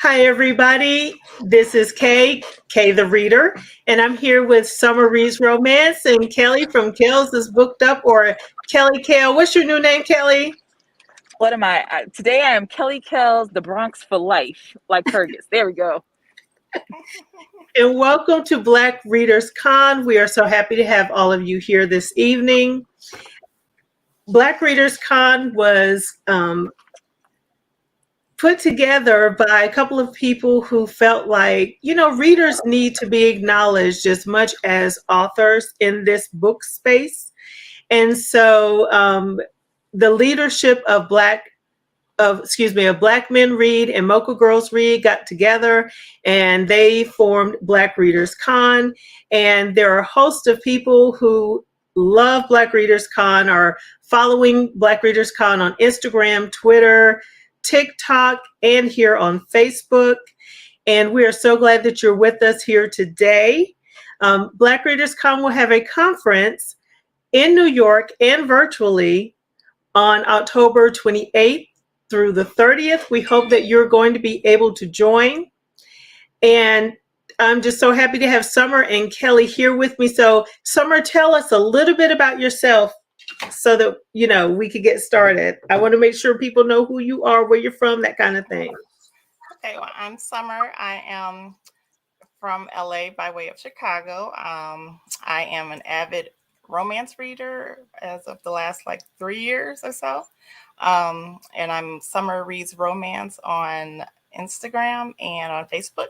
Hi, everybody. This is Kay the Reader, and I'm here with Summer Reed's Romance and Kelly from Kells is Booked Up, or Kelly Kale. What's your new name, Kelly? What am I? Today I am Kelly Kells, the Bronx for life, like Fergus. There we go. And welcome to Black Readers Con. We are so happy to have all of you here this evening. Black Readers Con was put together by a couple of people who felt like, readers need to be acknowledged as much as authors in this book space. And so the leadership of Black Men Read and Mocha Girls Read got together and they formed Black Readers Con. And there are a host of people who love Black Readers Con, are following Black Readers Con on Instagram, Twitter, TikTok, and here on Facebook. And we are so glad that you're with us here today. Black Readers Con will have a conference in New York and virtually on October 28th through the 30th. We hope that you're going to be able to join. And I'm just so happy to have Summer and Kelly here with me. So, Summer, tell us a little bit about yourself so that, we could get started. I want to make sure people know who you are, where you're from, that kind of thing. Okay, well, I'm Summer. I am from LA by way of Chicago. I am an avid romance reader as of the last 3 years or so. And I'm Summer Reads Romance on Instagram and on Facebook.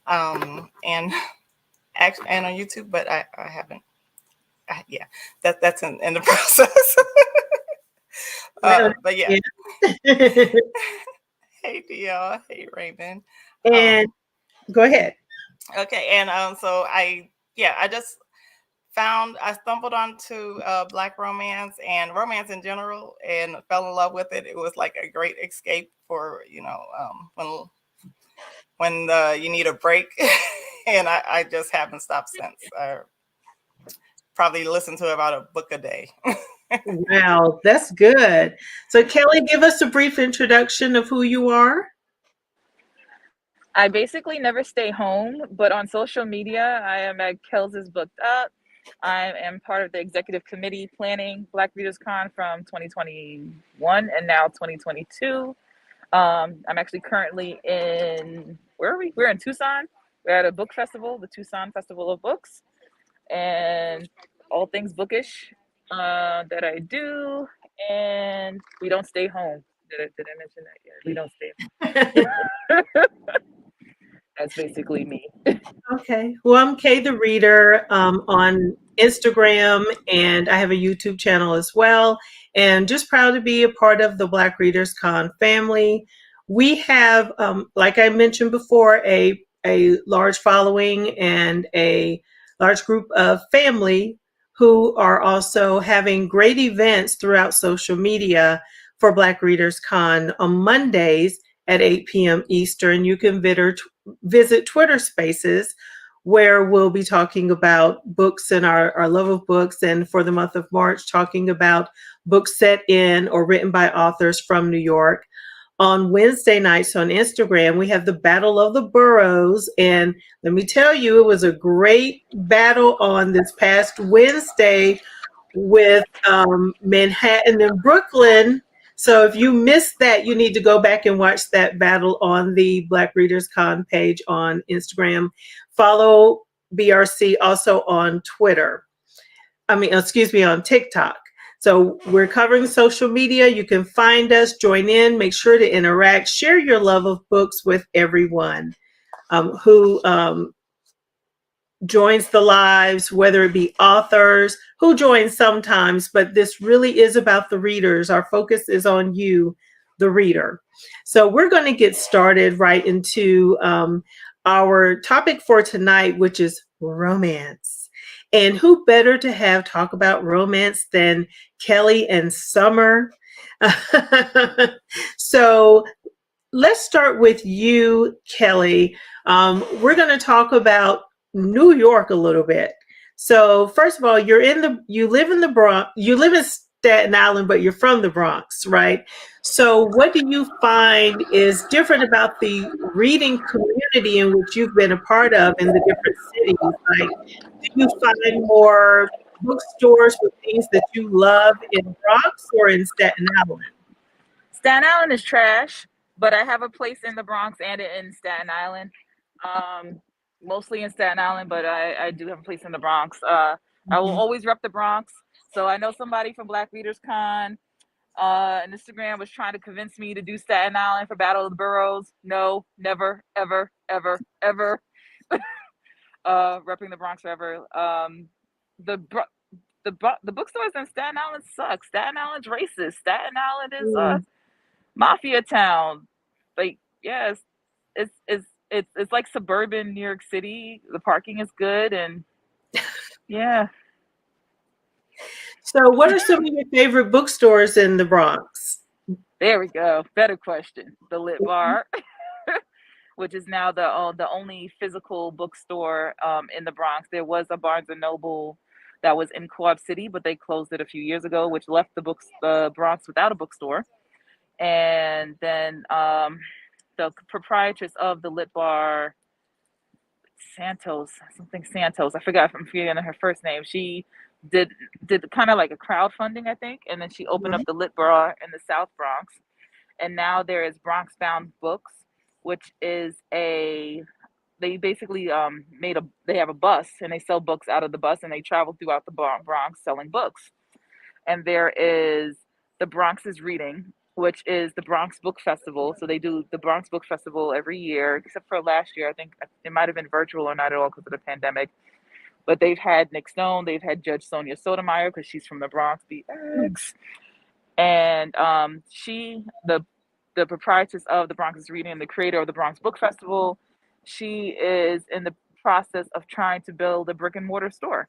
And actually, and on YouTube, but I haven't. That's in the process. But yeah. Hey, DL. Hey, Raymond. And go ahead. Okay, and so I just I stumbled onto Black romance and romance in general, and fell in love with it. It was like a great escape for when you need a break, and I just haven't stopped since. I probably listen to about a book a day. Wow, that's good. So, Kelly, give us a brief introduction of who you are. I basically never stay home, but on social media, I am at Kells is Booked Up. I am part of the executive committee planning Black Readers Con from 2021 and now 2022. I'm actually currently where are we? We're in Tucson. We're at a book festival, the Tucson Festival of Books, and all things bookish that I do. And we don't stay home. Did I mention that yet? We don't stay home. That's basically me. Okay. Well, I'm Kay the Reader on Instagram, and I have a YouTube channel as well. And just proud to be a part of the Black Readers Con family. We have, like I mentioned before, a large following and a large group of family who are also having great events throughout social media for Black Readers Con on Mondays at 8 p.m. Eastern. You can visit Twitter Spaces, where we'll be talking about books and our love of books. And for the month of March, talking about books set in or written by authors from New York. On Wednesday nights on Instagram, we have the Battle of the Boroughs. And let me tell you, it was a great battle on this past Wednesday with Manhattan and Brooklyn. So if you missed that, you need to go back and watch that battle on the Black Readers Con page on Instagram. Follow BRC also on Twitter. On TikTok. So we're covering social media. You can find us, join in, make sure to interact, share your love of books with everyone who joins the lives, whether it be authors who join sometimes, but this really is about the readers. Our focus is on you, the reader. So we're going to get started right into our topic for tonight, which is romance. And who better to have talk about romance than Kelly and Summer? So let's start with you, Kelly. We're going to talk about New York a little bit. So first of all, you live in the Bronx. You live in Staten Island, but you're from the Bronx, right? So, what do you find is different about the reading community in which you've been a part of in the different cities? Like, do you find more bookstores with things that you love in Bronx or in Staten Island? Staten Island is trash, but I have a place in the Bronx and in Staten Island. Um, Mostly in Staten Island, but I do have a place in the Bronx. I will Mhm. always rep the Bronx. So I know somebody from Black Readers Con and Instagram was trying to convince me to do Staten Island for Battle of the Boroughs. No, never, ever, ever, ever. Repping the Bronx forever. The the bookstores in Staten Island suck. Staten Island's racist. Staten Island is Mm. mafia town. Like, yes, it's like suburban New York City. The parking is good, and yeah. So, what are some of your favorite bookstores in the Bronx? There we go. Better question. The Lit Bar, which is now the only physical bookstore in the Bronx. There was a Barnes and Noble that was in Co-op City, but they closed it a few years ago, which left the Bronx without a bookstore. And then the proprietress of the Lit Bar, Santos, something Santos. I forgot if I'm forgetting her first name. She did kind of like a crowdfunding, I think, and then she opened up Mhm. the Lit Bar in the South Bronx. And now there is Bronx Bound Books, which is they basically they have a bus and they sell books out of the bus and they travel throughout the Bronx selling books. And there is the Bronx is Reading, which is the Bronx Book Festival. So they do the Bronx Book Festival every year, except for last year. I think it might have been virtual or not at all because of the pandemic. But they've had Nick Stone, they've had Judge Sonia Sotomayor because she's from the Bronx, BX, and the proprietress of the Bronx is Reading and the creator of the Bronx Book Festival. She is in the process of trying to build a brick and mortar store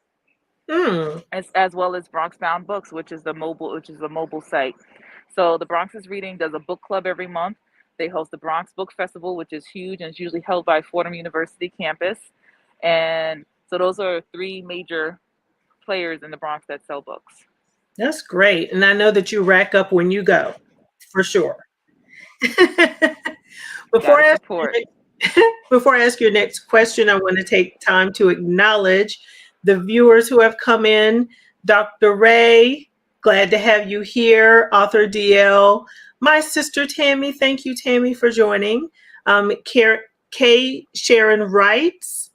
Mm. as well as Bronx Bound Books, which is the mobile site. So the Bronx is Reading does a book club every month. They host the Bronx Book Festival, which is huge and it's usually held by Fordham University campus. And so those are three major players in the Bronx that sell books. That's great. And I know that you rack up when you go, for sure. Before Gotta I ask support. before I ask your next question, I want to take time to acknowledge the viewers who have come in. Dr. Ray, glad to have you here. Author DL, my sister Tammy, thank you, Tammy, for joining. Kay Sharon Wrights,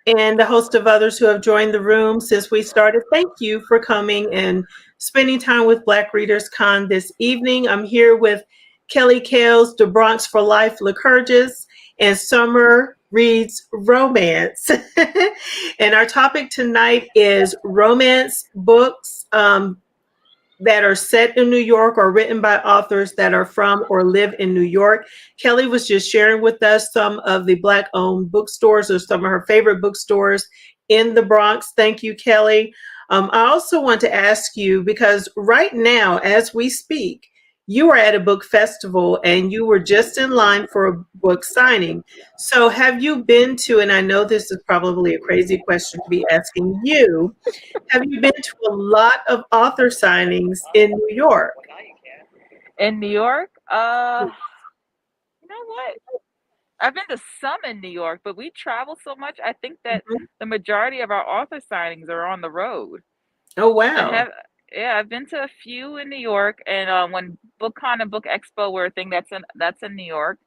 and a host of others who have joined the room since we started. Thank you for coming and spending time with Black Readers Con this evening. I'm here with Kelly Kales, The Bronx for Life Lycurgus, and Summer Reads Romance. And our topic tonight is romance books that are set in New York or written by authors that are from or live in New York. Kelly was just sharing with us some of the Black-owned bookstores or some of her favorite bookstores in the Bronx. Thank you, Kelly. I also want to ask you, because right now, as we speak, you are at a book festival and you were just in line for a book signing. So have you been to, and I know this is probably a crazy question to be asking you, have you been to a lot of author signings in New York? In New York, you know what? I've been to some in New York, but we travel so much. I think that Mhm. the majority of our author signings are on the road. Oh, I wow. have, yeah, I've been to a few in New York, and when BookCon and Book Expo were a thing, that's in New York.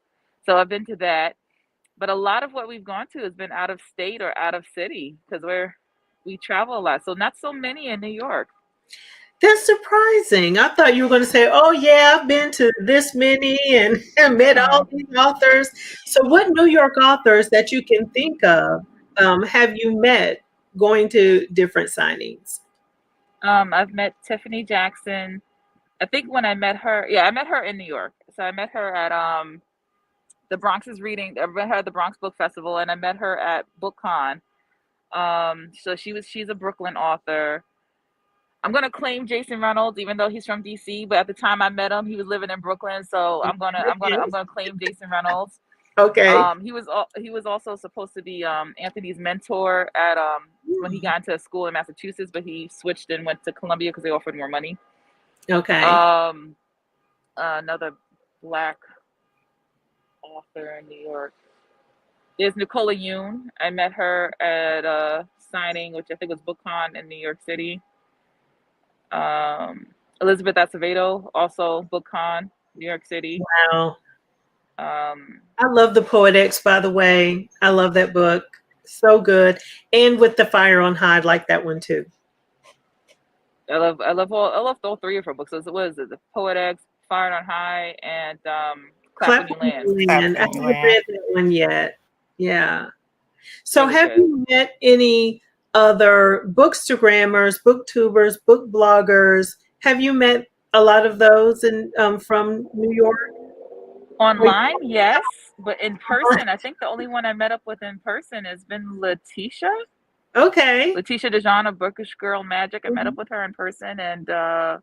So I've been to that. But a lot of what we've gone to has been out of state or out of city because we travel a lot. So not so many in New York. That's surprising. I thought you were going to say, oh, yeah, I've been to this many and met all No. these authors. So, what New York authors that you can think of have you met going to different signings? I've met Tiffany Jackson. I think when I met her, yeah, I met her in New York. So I met her at the Bronx is Reading. I met her at the Bronx Book Festival, and I met her at BookCon. So she's a Brooklyn author. I'm gonna claim Jason Reynolds, even though he's from DC. But at the time I met him, he was living in Brooklyn. So I'm gonna claim Jason Reynolds. Okay. He was also supposed to be Anthony's mentor at when he got into school in Massachusetts, but he switched and went to Columbia because they offered more money. Okay. Another Black author in New York is Nicola Yoon. I met her at a signing, which I think was BookCon in New York City. Elizabeth Acevedo, also BookCon, New York City. Wow. Um, I love the Poet-X, by the way. I love that book. So good. And with the Fire on High, I like that one too. I love all three of her books. So what is it? The Poet-X, Fire on High, and Clap When You Clapping Land. Land. I Clap When haven't You Land. read that one yet. Yeah. So Really have good. you met any other bookstagrammers, booktubers, book bloggers? Have you met a lot of those from New York? Online, yes, but in person, I think the only one I met up with in person has been Letitia. Okay. Letitia DeJohn of Bookish Girl Magic. I met Mhm. up with her in person, and I'm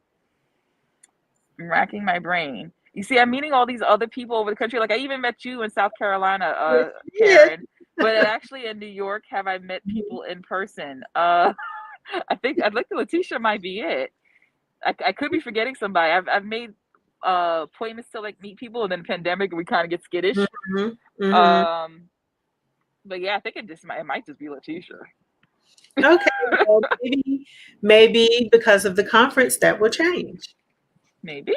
racking my brain. You see, I'm meeting all these other people over the country. Like I even met you in South Carolina, Yes, yes. Karen. But actually, in New York, have I met people in person? I think Letitia might be it. I could be forgetting somebody. I've made appointments to like meet people, and then pandemic, we kind of get skittish. Mhm, mhm. Um, but yeah, I think it might just be Letitia. Okay, well, maybe because of the conference that will change. Maybe.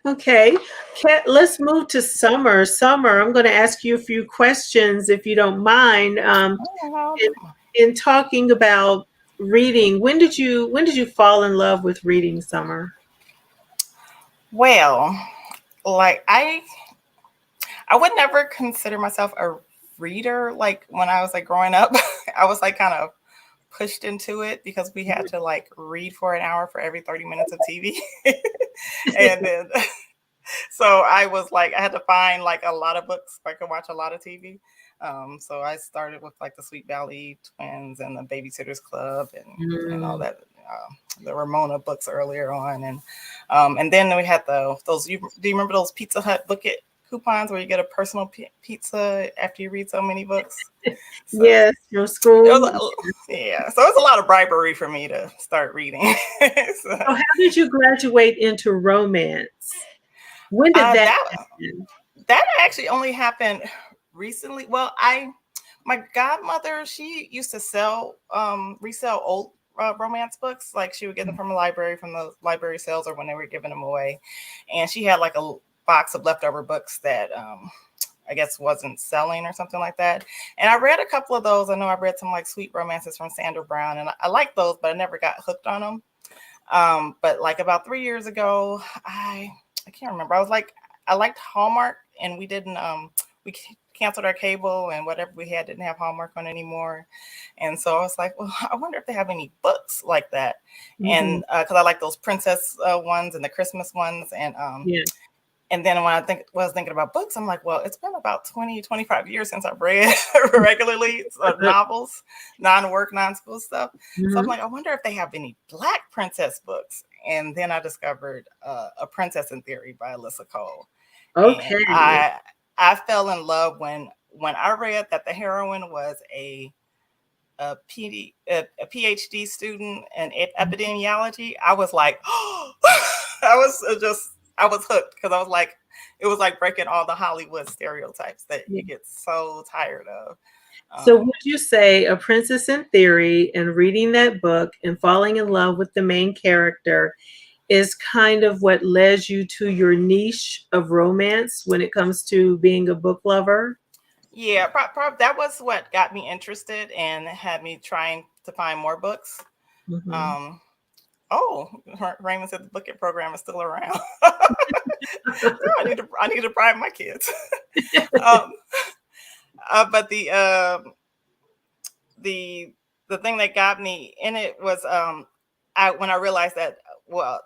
Okay, Kat, let's move to Summer. Summer, I'm going to ask you a few questions if you don't mind. Oh, In talking about reading, when did you fall in love with reading, Summer? well, like I would never consider myself a reader. Like when I was like growing up, I was like kind of pushed into it because we had to like read for an hour for every 30 minutes of TV. And then so I was like I had to find like a lot of books so I could watch a lot of TV. So I started with like the Sweet Valley Twins and the Babysitters Club and all Mm, that, the Ramona books earlier on, and then we had those. Do you remember those Pizza Hut book it coupons where you get a personal pizza after you read so many books? So yes, from it school. was yeah, so it was a lot of bribery for me to start reading. So, So how did you graduate into romance? When did that that happen? that actually only happened recently. Well, my godmother, she used to resell old romance books. Like she would get them from a library, from the library sales, or when they were giving them away. And she had like a box of leftover books that I guess wasn't selling or something like that. And I read a couple of those. I know I read some like sweet romances from Sandra Brown, and I like those, but I never got hooked on them. But like about 3 years ago, I can't remember. I liked Hallmark, and we canceled our cable, and whatever we had didn't have Hallmark on anymore. And so I was like, well, I wonder if they have any books like that. Mhm. And because I like those princess ones and the Christmas ones, Yeah. and then when was thinking about books, I'm like, well, it's been about 20, 25 years since I've read regularly novels, non-work, non-school stuff. So I'm Mhm. like, I wonder if they have any Black princess books. And then I discovered A Princess in Theory by Alyssa Cole. And Okay. I fell in love when I read that the heroine was a PhD student in epidemiology. I was like, I was hooked because I was like, it was like breaking all the Hollywood stereotypes that Yeah. you get so tired of. So Um, would you say A Princess in Theory and reading that book and falling in love with the main character is kind of what led you to your niche of romance when it comes to being a book lover? yeah, that was what got me interested and had me trying to find more books. Mhm. Um, oh, Raymond said the Book It program is still around. I need to bribe my kids. um, but the the thing that got me in it was when I realized that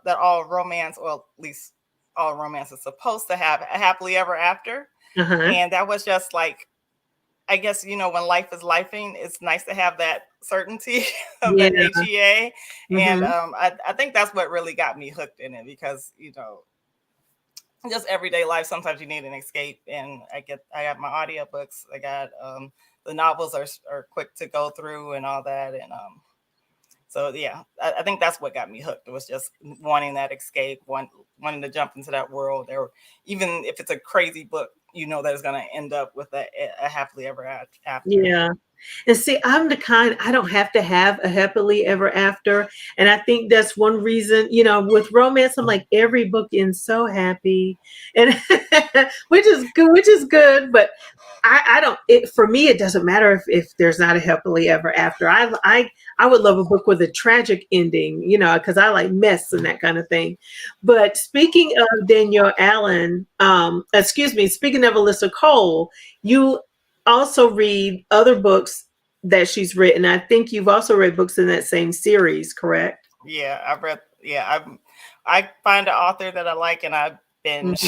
that all romance, or at least all romance, is supposed to have a happily ever after, Uh-huh. and that was just like, I guess, when life is lifing, it's nice to have that certainty of Yeah. that HEA. And Mhm. I think that's what really got me hooked in it, because just everyday life, sometimes you need an escape. And I got my audiobooks, I got the novels are quick to go through and all that. And So yeah, I think that's what got me hooked. It was just wanting that escape, wanting to jump into that world. Or even if it's a crazy book, you know that it's going to end up with a happily ever after. Yeah. And see, I'm the kind, I don't have to have a happily ever after. And I think that's one reason, with romance, I'm like, every book ends so happy. And which is good. But I don't, for me, it doesn't matter if there's not a happily ever after. I would love a book with a tragic ending, because I like mess and that kind of thing. But speaking of Danielle Allen, speaking of Alyssa Cole, you also read other books that she's written. I think you've also read books in that same series, correct? Yeah, I've read. Yeah, I find an author that I like, and I binge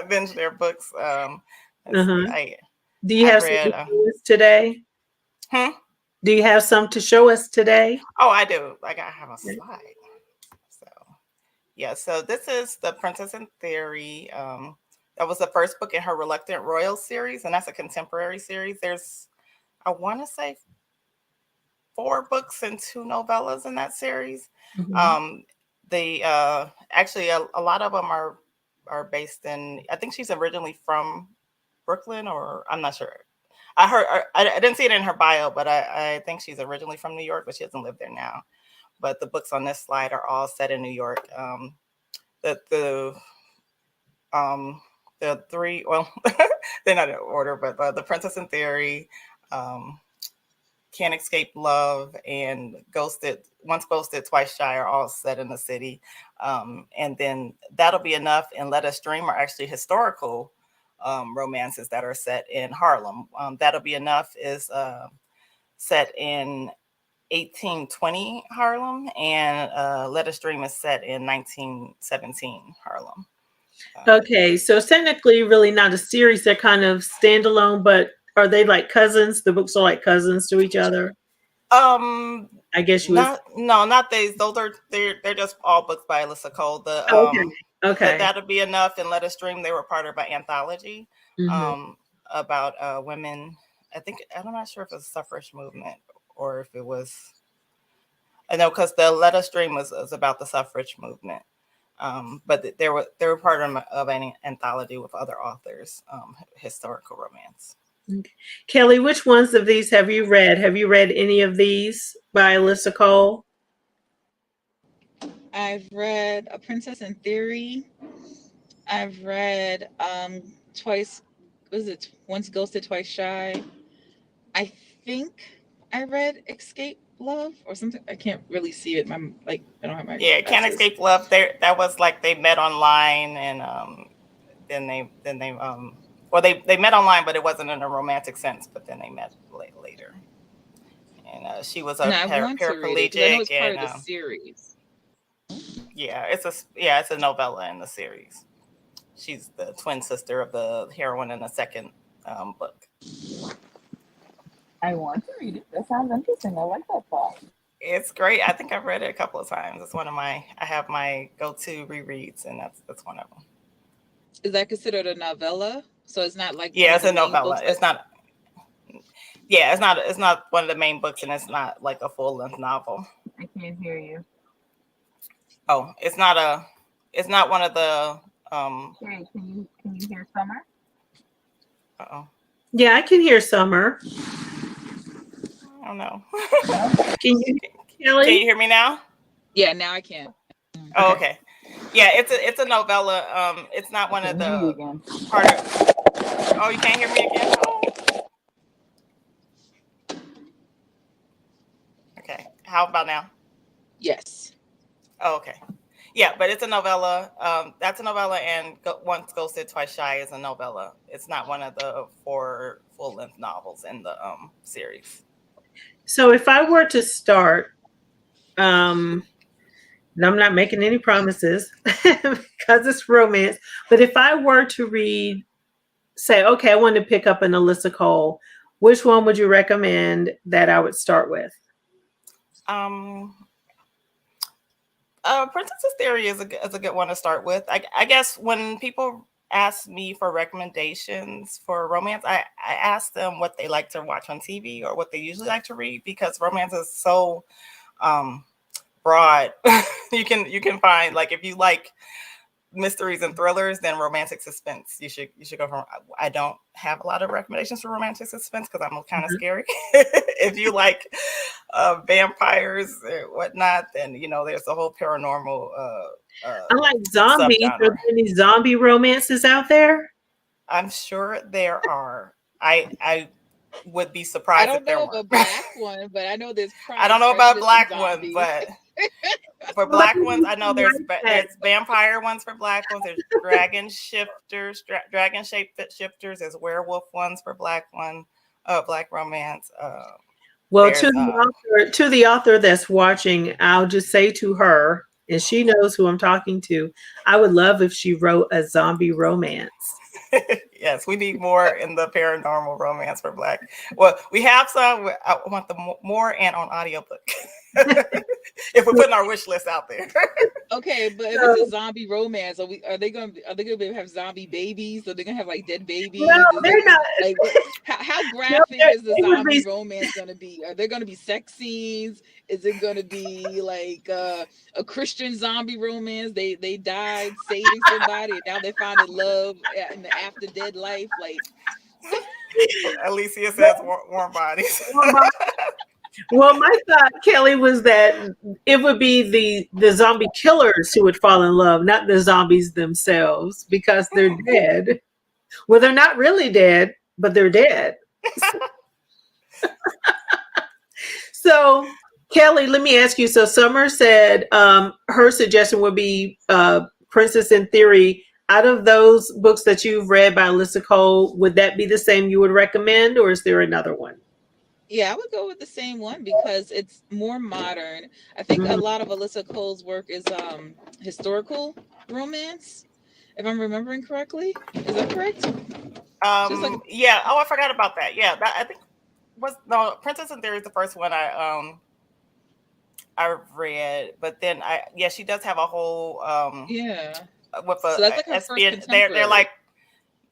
binge their books. Let's see, Uh-huh. Do you I've have read. some to show us today? Do you have some to show us today? Oh, I do. Like I have a slide. So yeah, so this is The Princess in Theory. That was the first book in her Reluctant Royal series, and that's a contemporary series. There's, I want to say, 4 books and 2 novellas in that series. Mhm. They actually a lot of them are based in. I think she's originally from Brooklyn, or I'm not sure. I didn't see it in her bio, but I think she's originally from New York, but she doesn't live there now. But the books on this slide are all set in New York. The um the 3, well, they're not in order, but The Princess in Theory, Can't Escape Love, and Once Ghosted, Twice Shy are all set in the city. And then That'll Be Enough and Let Us Dream are actually historical romances that are set in Harlem. That'll Be Enough is set in 1820 Harlem, and Let Us Dream is set in 1917 Harlem. Okay, so it's technically really not a series. They're kind of standalone, but are they like cousins? The books are like cousins to each other. Um, I guess you would. not these. Those are they're just all books by Alyssa Cole. Okay. Okay. That'll Be Enough and Let Us Dream. They were part of an anthology Mhm. about women. I'm not sure if it was a suffrage movement or if it was. I know because the Let Us Dream was about the suffrage movement. But they were part of an anthology with other authors, historical romance. Okay. Kelly, which ones of these have you read? Have you read any of these by Alyssa Cole? I've read A Princess in Theory. I've read twice. Was it Once Ghosted, Twice Shy? I think I read Escape Love or something. I can't really see it. I don't have my Yeah, Can't glasses. Escape Love. That was like they met online, and then they well, they met online, but it wasn't in a romantic sense. But then they met later, and she was No, a I want to read it because I know paraplegic, it's part and of the series. it's a novella in the series. She's the twin sister of the heroine in the second book. I want to read it. That sounds interesting. I like that thought. It's great. I think I've read it a couple of times. It's one of I have my go-to rereads, and that's one of them. Is that considered a novella? So it's not like one Yeah, of it's the a main novella. books. It's not. Yeah, it's not one of the main books, and it's not like a full-length novel. I can't hear you. Oh, it's not one of the Hey, can you hear Summer? uh-oh. Yeah, I can hear Summer. I don't know. Can you, Can Kelly? you hear me now? Yeah, now I can. Oh, okay. Yeah, it's a novella. It's not one of the again. part of. Oh, you can't hear me again? Oh. Okay. How about now? Yes. Oh, okay. Yeah, but it's a novella. That's a novella, and Once Ghosted, Twice Shy is a novella. It's not one of the 4 full-length novels in the series. So if I were to start, and I'm not making any promises because it's romance, but if I were to read, say, okay, I want to pick up an Alyssa Cole, which one would you recommend that I would start with? Princess's Theory is a good one to start with. I guess when people ask me for recommendations for romance, I ask them what they like to watch on TV or what they usually like to read, because romance is so broad. You can find, like, if you like mysteries and thrillers, then romantic suspense. You should go from. I don't have a lot of recommendations for romantic suspense because I'm kind of scary. If you like vampires or whatnot, then there's a whole paranormal. I like zombies. Are subgenre. there any zombie romances out there? I'm sure there are. I would be I surprised don't if there know of a weren't. black one, but I know there's I crime, don't know about prejudice, and black ones, zombies. but for Well, black ones, I know there's like that. vampire ones for black ones. There's dragon dragon shape shifters. There's werewolf ones for black romance. Well, There's to the author that's watching, I'll just say to her, and she knows who I'm talking to, I would love if she wrote a zombie romance. yes, we need more in the paranormal romance for black. Well, we have some. I want them more and on audiobook. If we're putting our wish list out there. Okay, but if it's a zombie romance, are they gonna have zombie babies? Are they gonna have like dead babies? No, they're not. Like how graphic is the it would zombie be- romance gonna be? Are there gonna be sex scenes? Is it gonna be like a Christian zombie romance? They died saving somebody and now they found in love in the after dead life. Like Alicia says warm bodies. Well, my thought, Kelly, was that it would be the zombie killers who would fall in love, not the zombies themselves, because they're dead. Well, they're not really dead, but they're dead. So, Kelly, let me ask you. So, Summer said her suggestion would be Princess in Theory. Out of those books that you've read by Alyssa Cole, would that be the same you would recommend, or is there another one? yeah, I would go with the same one because it's more modern. I think a lot of Alyssa Cole's work is historical romance, if I'm remembering correctly. Is that correct? Yeah. Oh, I forgot about that. Yeah, that I think Princess in Theory is the first one I read, but then she does have a whole Yeah. with So that's like her first espionage. contemporary.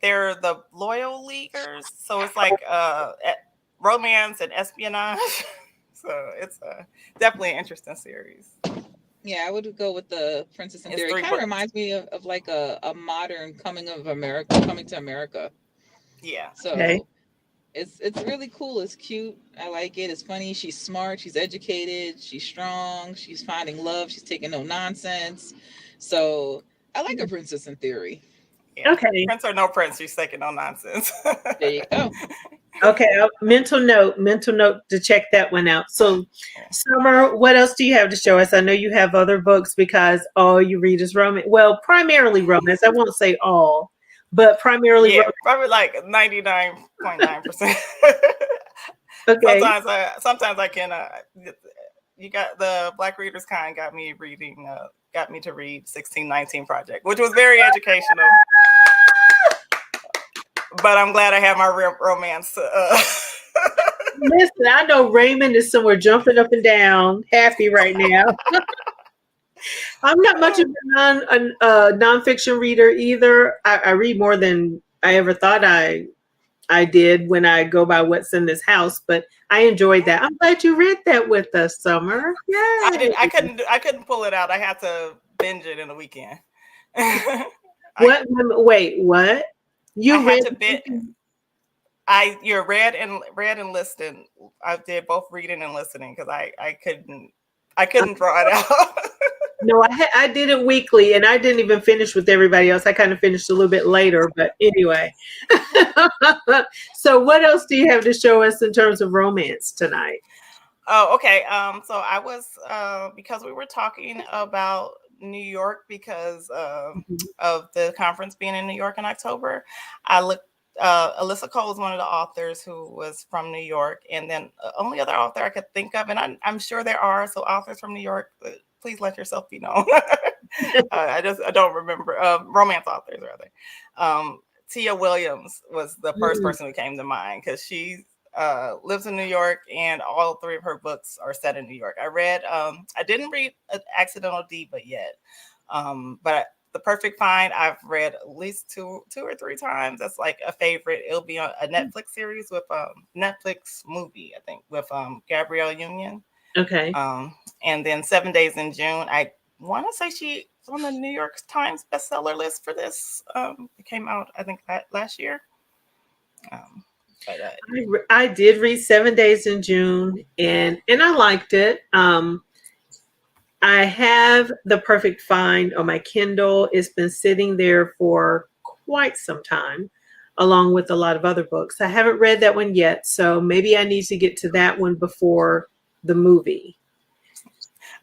They're the Loyal Leaguers, so it's like romance and espionage. So it's definitely an interesting series. Yeah, I would go with the Princess in It's Theory. It 3 kind of books. reminds me of like a modern coming to America. Yeah. So Okay. it's really cool. It's cute. I like it. It's funny. She's smart. She's educated. She's strong. She's finding love. She's taking no nonsense. So I like a Princess in Theory. Yeah. Okay. Prince or no prince, she's taking no nonsense. There you go. Okay, mental note to check that one out. So, Summer, what else do you have to show us? I know you have other books because all you read is romance. Well, primarily romance. I won't say all, but primarily Yeah, romance. probably like 99.9%. Okay. Sometimes I can. You got the Black Readers Con got me to read 1619 Project, which was very educational. But I'm glad I have my romance. Listen, I know Raymond is somewhere jumping up and down, happy right now. I'm not much of a nonfiction reader either. I read more than I ever thought I did when I go by what's in this house, but I enjoyed that. I'm glad you read that with us, Summer. Yeah. I couldn't pull it out. I had to binge it in a weekend. What? Wait, what? You read? You're read and listening. I did both reading and listening because I couldn't draw it out. No, I did it weekly, and I didn't even finish with everybody else. I kind of finished a little bit later, but anyway. So, what else do you have to show us in terms of romance tonight? Oh, okay. So I was because we were talking about New York because of the conference being in New York in October. I looked. Alyssa Cole is one of the authors who was from New York, and then only other author I could think of, and I'm sure there are authors from New York. Please let yourself be known. I don't remember romance authors rather. Tia Williams was the first person who came to mind because she lives in New York, and all 3 of her books are set in New York. I didn't read Accidental Diva yet, but The Perfect Find I've read at least two or three times. That's like a favorite. It'll be a Netflix series with Netflix movie, I think, with Gabrielle Union. Okay. And then 7 Days in June. I want to say she's on the New York Times bestseller list for this. It came out, I think, last year. But I did read 7 Days in June, and I liked it. I have The Perfect Find on my Kindle. It's been sitting there for quite some time, along with a lot of other books. I haven't read that one yet, so maybe I need to get to that one before the movie.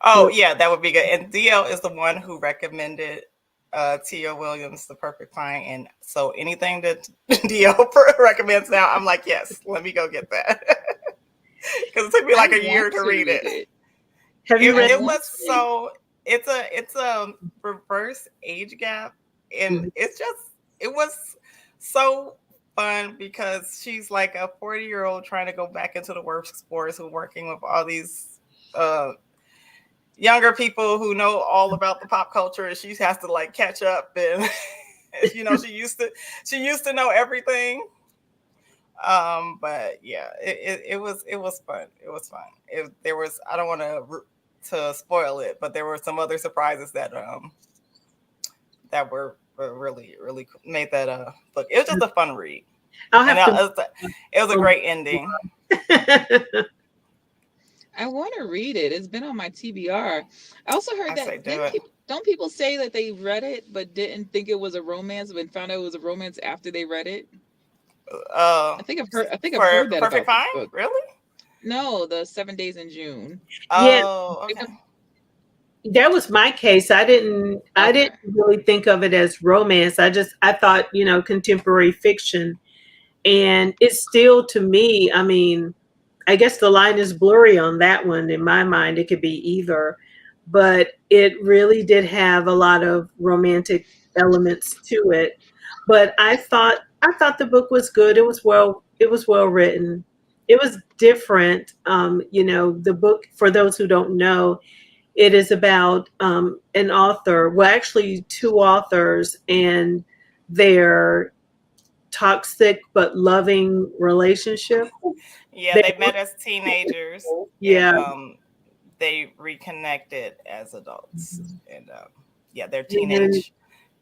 oh yeah, that would be good. And DL is the one who recommended Tia Williams, The Perfect Find, and so anything that DL recommends now, I'm like, yes, let me go get that because it took me like a year to read it. Have you read it? Was so it's a reverse age gap, and it was so fun because she's like a 40-year-old trying to go back into the workforce, who working with all these younger people who know all about the pop culture, and she has to like catch up, and you know, she used to know everything. But yeah, it was fun. It was fun. There was, I don't want to spoil it, but there were some other surprises that were really made that book. It was just a fun read. It was a great ending. I want to read it. It's been on my TBR. I also heard don't people say that they read it but didn't think it was a romance, but found out it was a romance after they read it? I think I've heard that Perfect about Find. Really? No, the 7 Days in June. Oh, yeah. Okay. That was my case. I didn't really think of it as romance. I thought, you know, contemporary fiction. And it's still, to me, I mean, I guess the line is blurry on that one. In my mind, it could be either, but it really did have a lot of romantic elements to it. But I thought the book was good. It was well written. It was different. You know, the book, for those who don't know, it is about an author, well, actually two authors, and their toxic but loving relationship. Yeah, they met as teenagers. Yeah. And, they reconnected as adults. And yeah, their teenage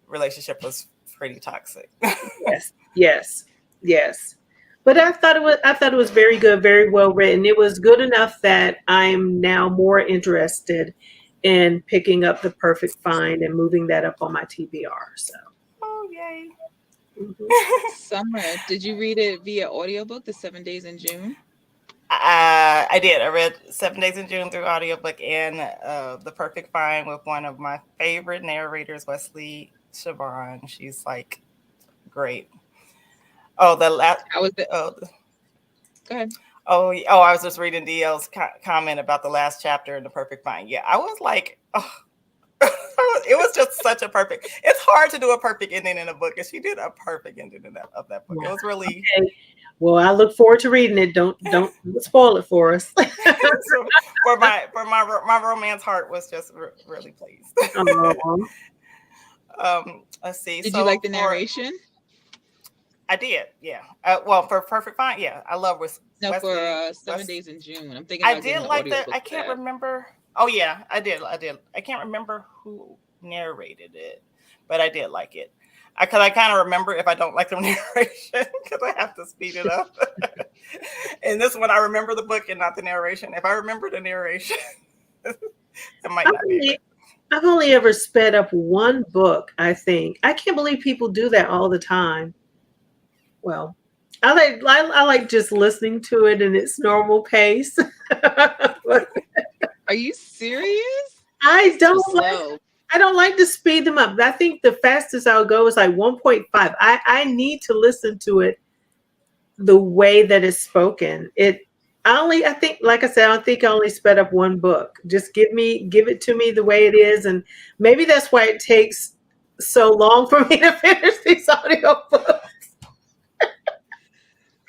relationship was pretty toxic. Yes. But I thought it was very good, very well written. It was good enough that I'm now more interested in picking up The Perfect Find and moving that up on my TBR. So. Oh, yay. Mm-hmm. Summer, did you read it via audiobook, The 7 Days in June? I did. I read 7 Days in June through audiobook, and The Perfect Find with one of my favorite narrators, Wesley Siobhan. She's like great. Oh, the last. Go ahead. Oh, I was just reading DL's comment about the last chapter in The Perfect Find. Yeah, I was like, oh. It was just such a perfect. It's hard to do a perfect ending in a book, and she did a perfect ending of that book. It was really. Okay. Well, I look forward to reading it. Don't spoil it for us. So for my romance heart was just really pleased. Let's see. Did you like the narration? I did, yeah. Well, for Perfect Find, yeah, I love Wesley. No, for 7 Days in June. I'm thinking. I did like that. I can't remember. Oh yeah, I did. I can't remember who narrated it, but I did like it. Because I kind of remember if I don't like the narration, because I have to speed it up. And this one, I remember the book and not the narration. If I remember the narration, it might not be. I've only ever sped up one book, I think. I can't believe people do that all the time. Well, I like just listening to it in its normal pace. Are you serious? I don't like to speed them up. I think the fastest I'll go is like 1.5. I need to listen to it the way that it's spoken. I think, like I said, I don't think I only sped up one book. Just give it to me the way it is. And maybe that's why it takes so long for me to finish these audiobooks.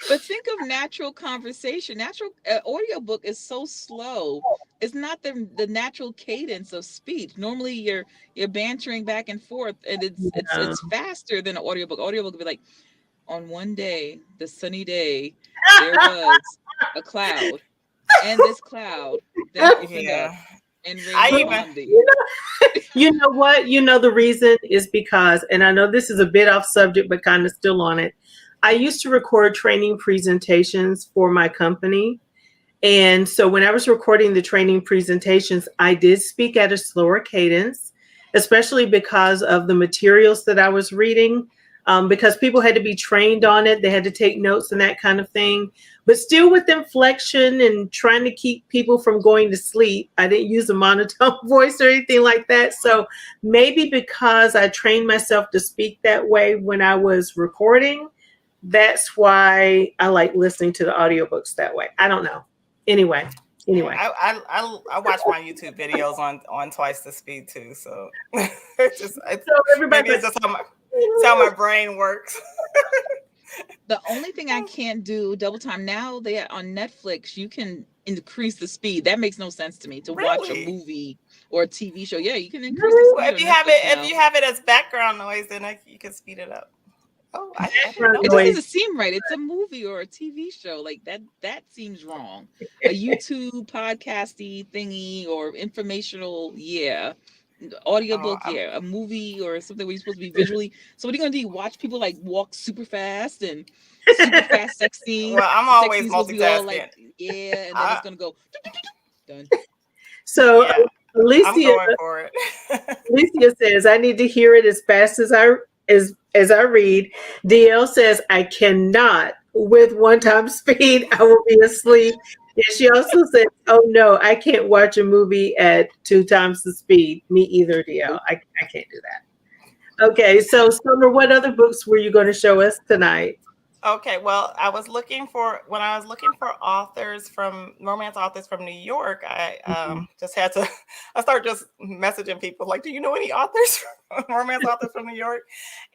But think of natural conversation. Audiobook is so slow. It's not the natural cadence of speech. Normally you're bantering back and forth, and it's faster than an audiobook. Audiobook would be like, on one day, the sunny day, there was a cloud, and this cloud that opened up Yeah. and I rained even- upon thee. You know what? You know, the reason is because, and I know this is a bit off subject, but kind of still on it. I used to record training presentations for my company. And so when I was recording the training presentations, I did speak at a slower cadence, especially because of the materials that I was reading, because people had to be trained on it. They had to take notes and that kind of thing, but still with inflection and trying to keep people from going to sleep. I didn't use a monotone voice or anything like that. So maybe because I trained myself to speak that way when I was recording, that's why I like listening to the audiobooks that way. I don't know. Anyway. I watch my YouTube videos on twice the speed too. So it's just So everybody, maybe it's just how my brain works. The only thing I can't do double time now, they are on Netflix, you can increase the speed. That makes no sense to me to watch a Really? movie or a TV show. Yeah, you can increase the speed. Well, on Netflix if you now. have it as background noise, then you can speed it up. Oh, I didn't know It that. just doesn't seem right. It's a movie or a TV show. Like that seems wrong. A YouTube podcasty thingy or informational, yeah. Audiobook, I'm- yeah. A movie or something where you're supposed to be visually. So what are you gonna do? Watch people like walk super fast and super fast sex scenes. Well, I'm The sex always scenes supposed to be all multitasking. like, yeah, and then it's gonna go done. So Yeah, I'm Alicia, going for it. Alicia says, I need to hear it as fast as I read. DL says, I cannot with 1 time speed. I will be asleep. And she also said, oh no, I can't watch a movie at 2 times the speed. Me either, DL. I can't do that. Okay, so Summer, what other books were you going to show us tonight? Okay, well, when I was looking for romance authors from New York, I just had to. I started just messaging people like, "Do you know any authors, romance authors from New York?"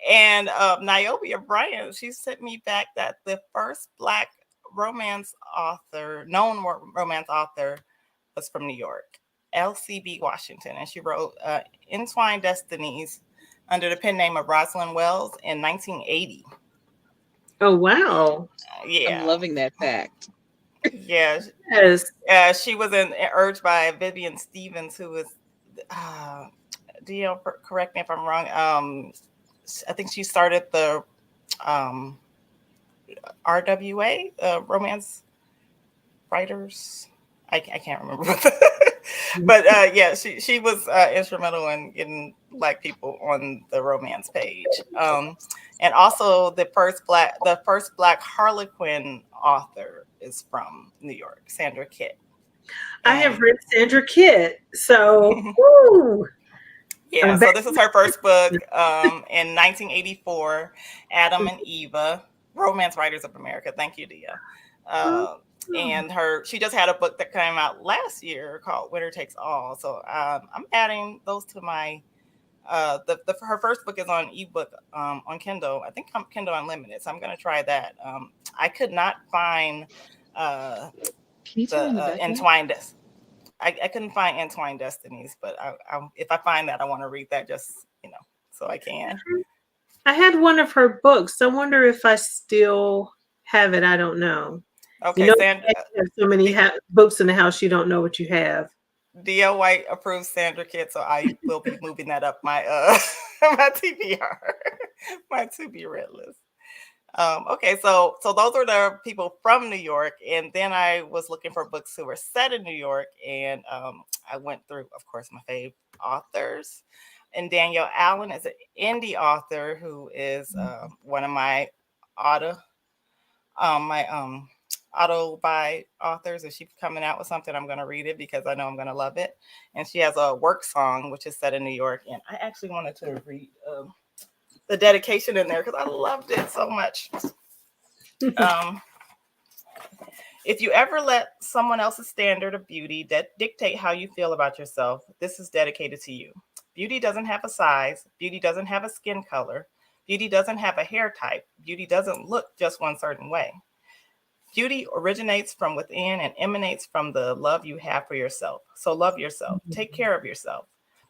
And Niobe Bryant, she sent me back that the first Black romance author, romance author, was from New York, LCB Washington, and she wrote "Entwined Destinies" under the pen name of Rosalind Wells in 1980. Oh, wow. Yeah. I'm loving that fact. Yeah. Yes. She was urged by Vivian Stevens, who was, DL, correct me if I'm wrong. I think she started the RWA, Romance Writers. I can't remember. But yeah, she was instrumental in getting Black people on the romance page. And also the first Black Harlequin author is from New York, Sandra Kitt. I have read Sandra Kitt. So, woo. Yeah, so this is her first book in 1984, Adam and Eva, Romance Writers of America. Thank you, Dia. And she just had a book that came out last year called Winner Takes All. So I'm adding those to my her first book is on ebook on Kindle. I think Kindle Unlimited. So I'm going to try that. I could not find the Entwined. I couldn't find Entwined Destinies, but if I find that, I want to read that just so I can. I had one of her books. I wonder if I still have it. I don't know. Okay, Sandra, you have so many books in the house, you don't know what you have. D.L. White approves Sandra Kitt, so I will be moving that up my my TBR, my to be read list. Okay, so those are the people from New York, and then I was looking for books who were set in New York, and I went through, of course, my fave authors. And Danielle Allen is an indie author who is one of my auto buy authors. If she's coming out with something, I'm going to read it because I know I'm going to love it. And she has a work song which is set in New York, and I actually wanted to read the dedication in there because I loved it so much. If you ever let someone else's standard of beauty dictate how you feel about yourself, this is dedicated to you. Beauty doesn't have a size. Beauty doesn't have a skin color. Beauty doesn't have a hair type. Beauty doesn't look just one certain way. Beauty originates from within and emanates from the love you have for yourself. So love yourself. Take care of yourself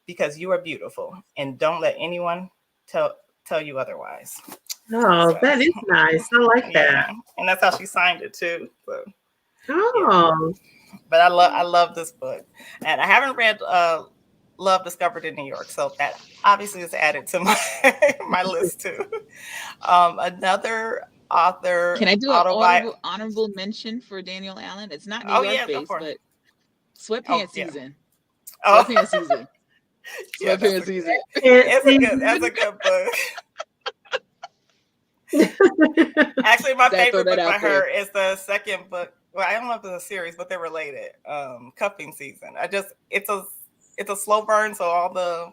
because you are beautiful, and don't let anyone tell you otherwise. Oh, so, that is nice. I like that. And that's how she signed it too. So, oh. But I love this book, and I haven't read Love Discovered in New York, so that obviously is added to my my list too. Another author Can I do an autobiography. honorable mention for Daniel Allen? It's not New Oh York yeah, go based, for it. but Oh Sweatpants yeah. Season. Oh Sweatpants Season. yeah, Sweatpants Season. that's a good book. Actually, my Gotta throw favorite that book out by there. her is the second book. Well, I don't know if it's a series, but they're related. Cuffing Season. It's a slow burn, so all the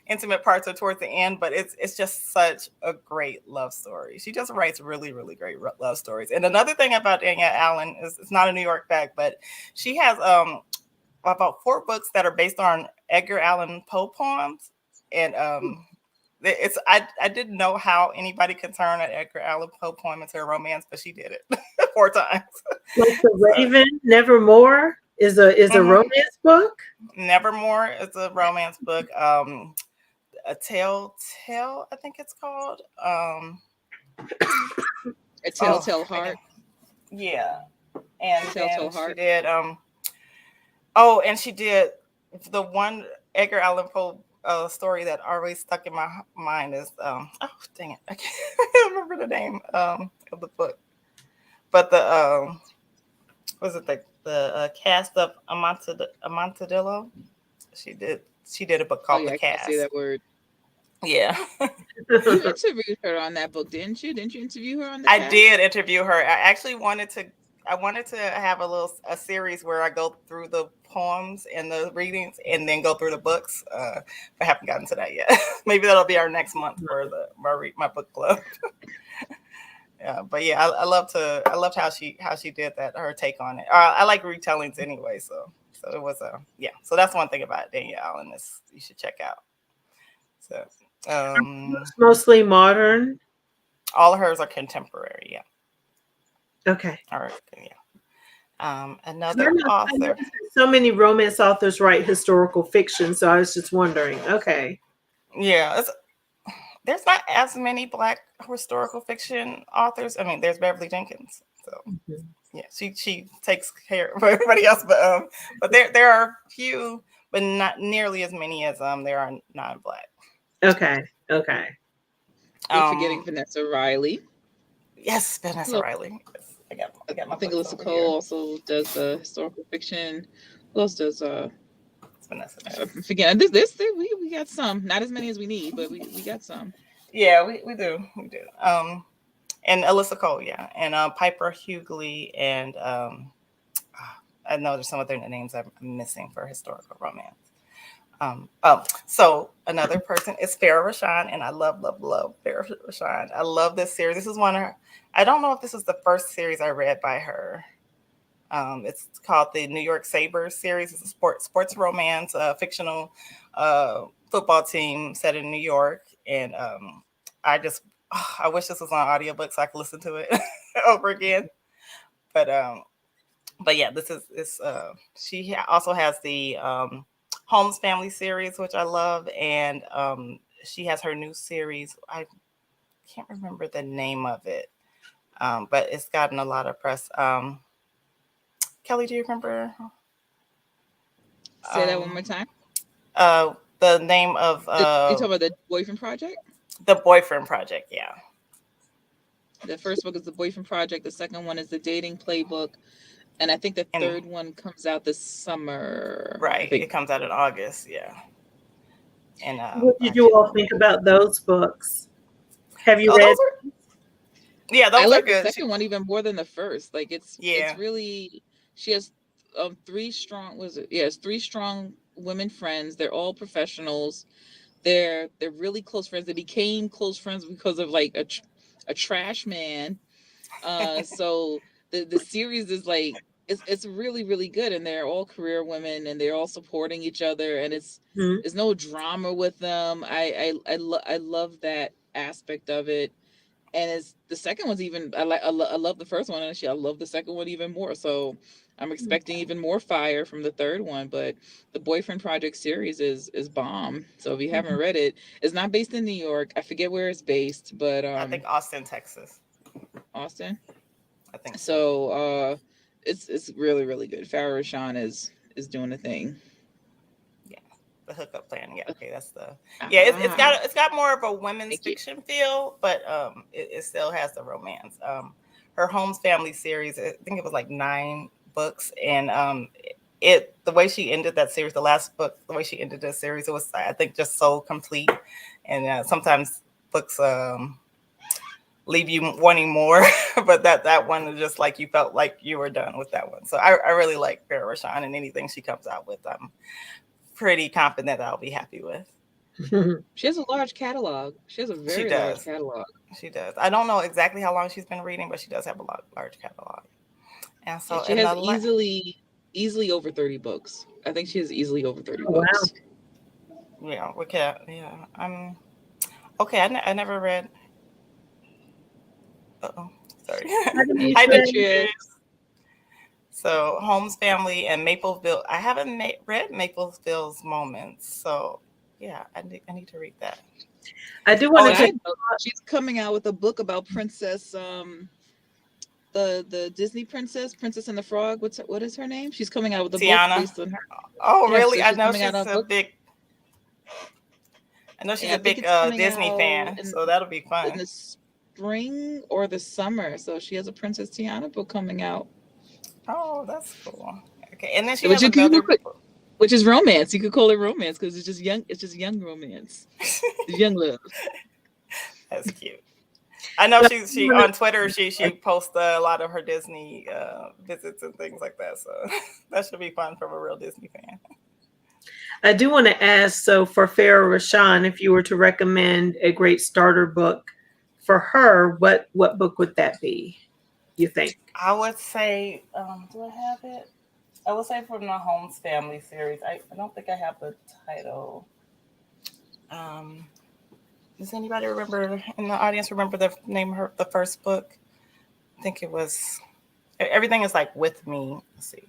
intimate parts are towards the end, but it's just such a great love story. She just writes really, really great love stories. And another thing about Danielle Allen is it's not a New York fact, but she has about 4 books that are based on Edgar Allan Poe poems, and I didn't know how anybody could turn an Edgar Allan Poe poem into a romance, but she did it 4 times. Like The Raven, Nevermore is a romance book. Nevermore is a romance book. A Telltale, I think it's called. A Telltale Heart. Yeah, and Telltale then Heart. she did. And she did the one Edgar Allan Poe story that always stuck in my mind is dang it, I can't remember the name of the book, but the was it the cast of Amontadillo? She did a book called The I Cast. can't say that word. Yeah. You interviewed her on that book, didn't you? Didn't you interview her on the I cast? did interview her. I actually wanted to have a series where I go through the poems and the readings and then go through the books. But I haven't gotten to that yet. Maybe that'll be our next month for my book club. Yeah, but yeah, I loved how she did that, her take on it. I like retellings anyway, so it was so that's one thing about Danielle Allen is you should check out. So Mostly modern. all of hers are contemporary, yeah. Okay. All right, yeah. Another author. So many romance authors write historical fiction, so I was just wondering. Okay. Yeah, there's not as many Black historical fiction authors. I mean, there's Beverly Jenkins, so yeah, she takes care of everybody else. But there are a few, but not nearly as many as there are non-Black. Okay. You're forgetting Vanessa Riley. Yes, Vanessa Riley. Yes, I got my. I think Alyssa Cole also does historical fiction. Who else does Vanessa? I'm forgetting. This we got some, not as many as we need, but we got some. Yeah, we do. And Alyssa Cole, yeah, and Piper Hughley, and I know there's some other names I'm missing for historical romance. So another person is Farrah Rashan, and I love Farrah Rashan. I love this series. This is one of her. I don't know if this was the first series I read by her. It's called the New York Sabres series. It's a sports romance, fictional football team set in New York. And I wish this was on audiobook so I could listen to it over again. But yeah, she also has the Holmes Family series, which I love. And she has her new series. I can't remember the name of it, but it's gotten a lot of press. Kelly, do you remember? Say that one more time. The name of you talking about the Boyfriend Project? The Boyfriend Project, yeah. The first book is The Boyfriend Project. The second one is The Dating Playbook. And I think the third one comes out this summer. Right. It comes out in August, yeah. And what did you all think about those books? Have you read? Those I like are good. The second one even more than the first. Like it's really, she has 3 strong. It's 3 strong women friends. They're all professionals. They're really close friends. They became close friends because of like a trash man. So the series is like it's really, really good, and they're all career women, and they're all supporting each other, and there's no drama with them. I love that aspect of it, and it's the second one's even I love the first one, and actually I love the second one even more. So I'm expecting even more fire from the third one. But the Boyfriend Project series is bomb. So if you haven't read it, it's not based in New York. I forget where it's based, but I think Austin, Texas. Austin. I think so. It's really, really good. Farrah Rashan is doing a thing. The Hookup Plan. Yeah, okay, that's the it's got more of a women's Thank you. fiction feel, but it still has the romance. Her Holmes Family series, I think it was like 9 books, and the way she ended that series, the last book, the way she ended the series, it was, I think, just so complete. And sometimes books leave you wanting more, but that one is just like you felt like you were done with that one. So I really like Farrah Rashan, and anything she comes out with, I'm pretty confident that I'll be happy with. She has a large catalog. She has a very large catalog. She does. I don't know exactly how long she's been reading, but she does have a large catalog. And so she has easily over 30 books. I think she has easily over 30 books. Yeah, I'm okay. I never read. Sorry. Hi, Demetrius. So Holmes Family and Mapleville. I haven't read Mapleville's Moments, so yeah, I need to read that. I do want to. She's coming out with a book about Princess, the Disney princess, Princess and the Frog. What is her name? She's coming out with a Tiana. book based on her. Oh, yeah, really? So I know she's a big. I know she's a big Disney fan, so that'll be fun. In the spring or the summer, so she has a Princess Tiana book coming out. Oh, that's cool. Okay, and then she has another, which is romance. You could call it romance because it's just young. It's just young romance. It's young love. That's cute. I know she on Twitter. She posts a lot of her Disney visits and things like that. So that should be fun from a real Disney fan. I do want to ask. So for Farrah Rashan, if you were to recommend a great starter book for her, what book would that be? You think? I would say, do I have it? I would say from the Holmes Family series. I don't think I have the title. Does anybody remember in the audience remember the name of the first book? I think it was Everything is like With Me. Let's see.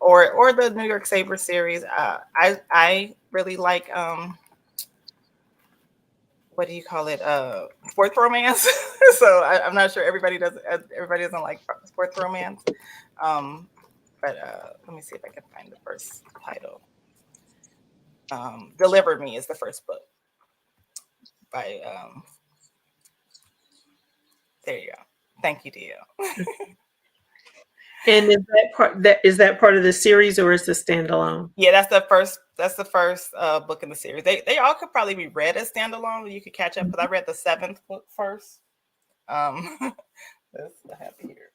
Or the New York Saber series. I really like what do you call it? Sports romance. So I'm not sure everybody doesn't like sports romance. But let me see if I can find the first title. Deliver Me is the first book by there you go. Thank you, Dio. And is that part of the series or is it standalone? Yeah, that's the first book in the series. They all could probably be read as standalone. You could catch up because I read the 7th book first. I have it here.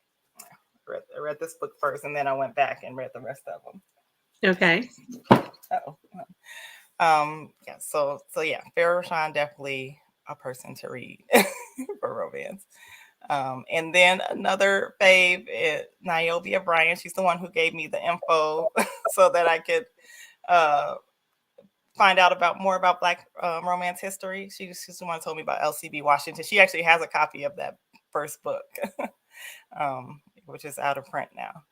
I read this book first, and then I went back and read the rest of them. Okay. Yeah. So yeah, Farrah Rashan, definitely a person to read for romance. And then another fave is Niobe O'Brien. She's the one who gave me the info so that I could find out more about Black romance history. She's the one who told me about LCB Washington. She actually has a copy of that first book, which is out of print now.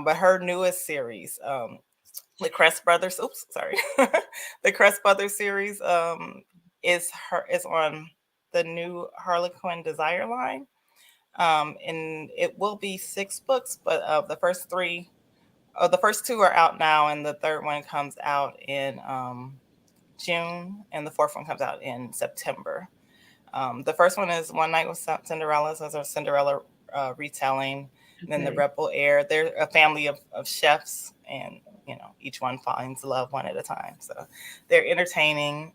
But her newest series, the Crest Brothers. Oops, sorry. The Crest Brothers series is on the new Harlequin Desire line. And it will be 6 books, but the first 2 are out now, and the third one comes out in June, and the 4th one comes out in September. The first one is One Night with Cinderella, so it's a Cinderella retelling. And then the Rebel Heir. They're a family of chefs, and each one finds love one at a time. So they're entertaining.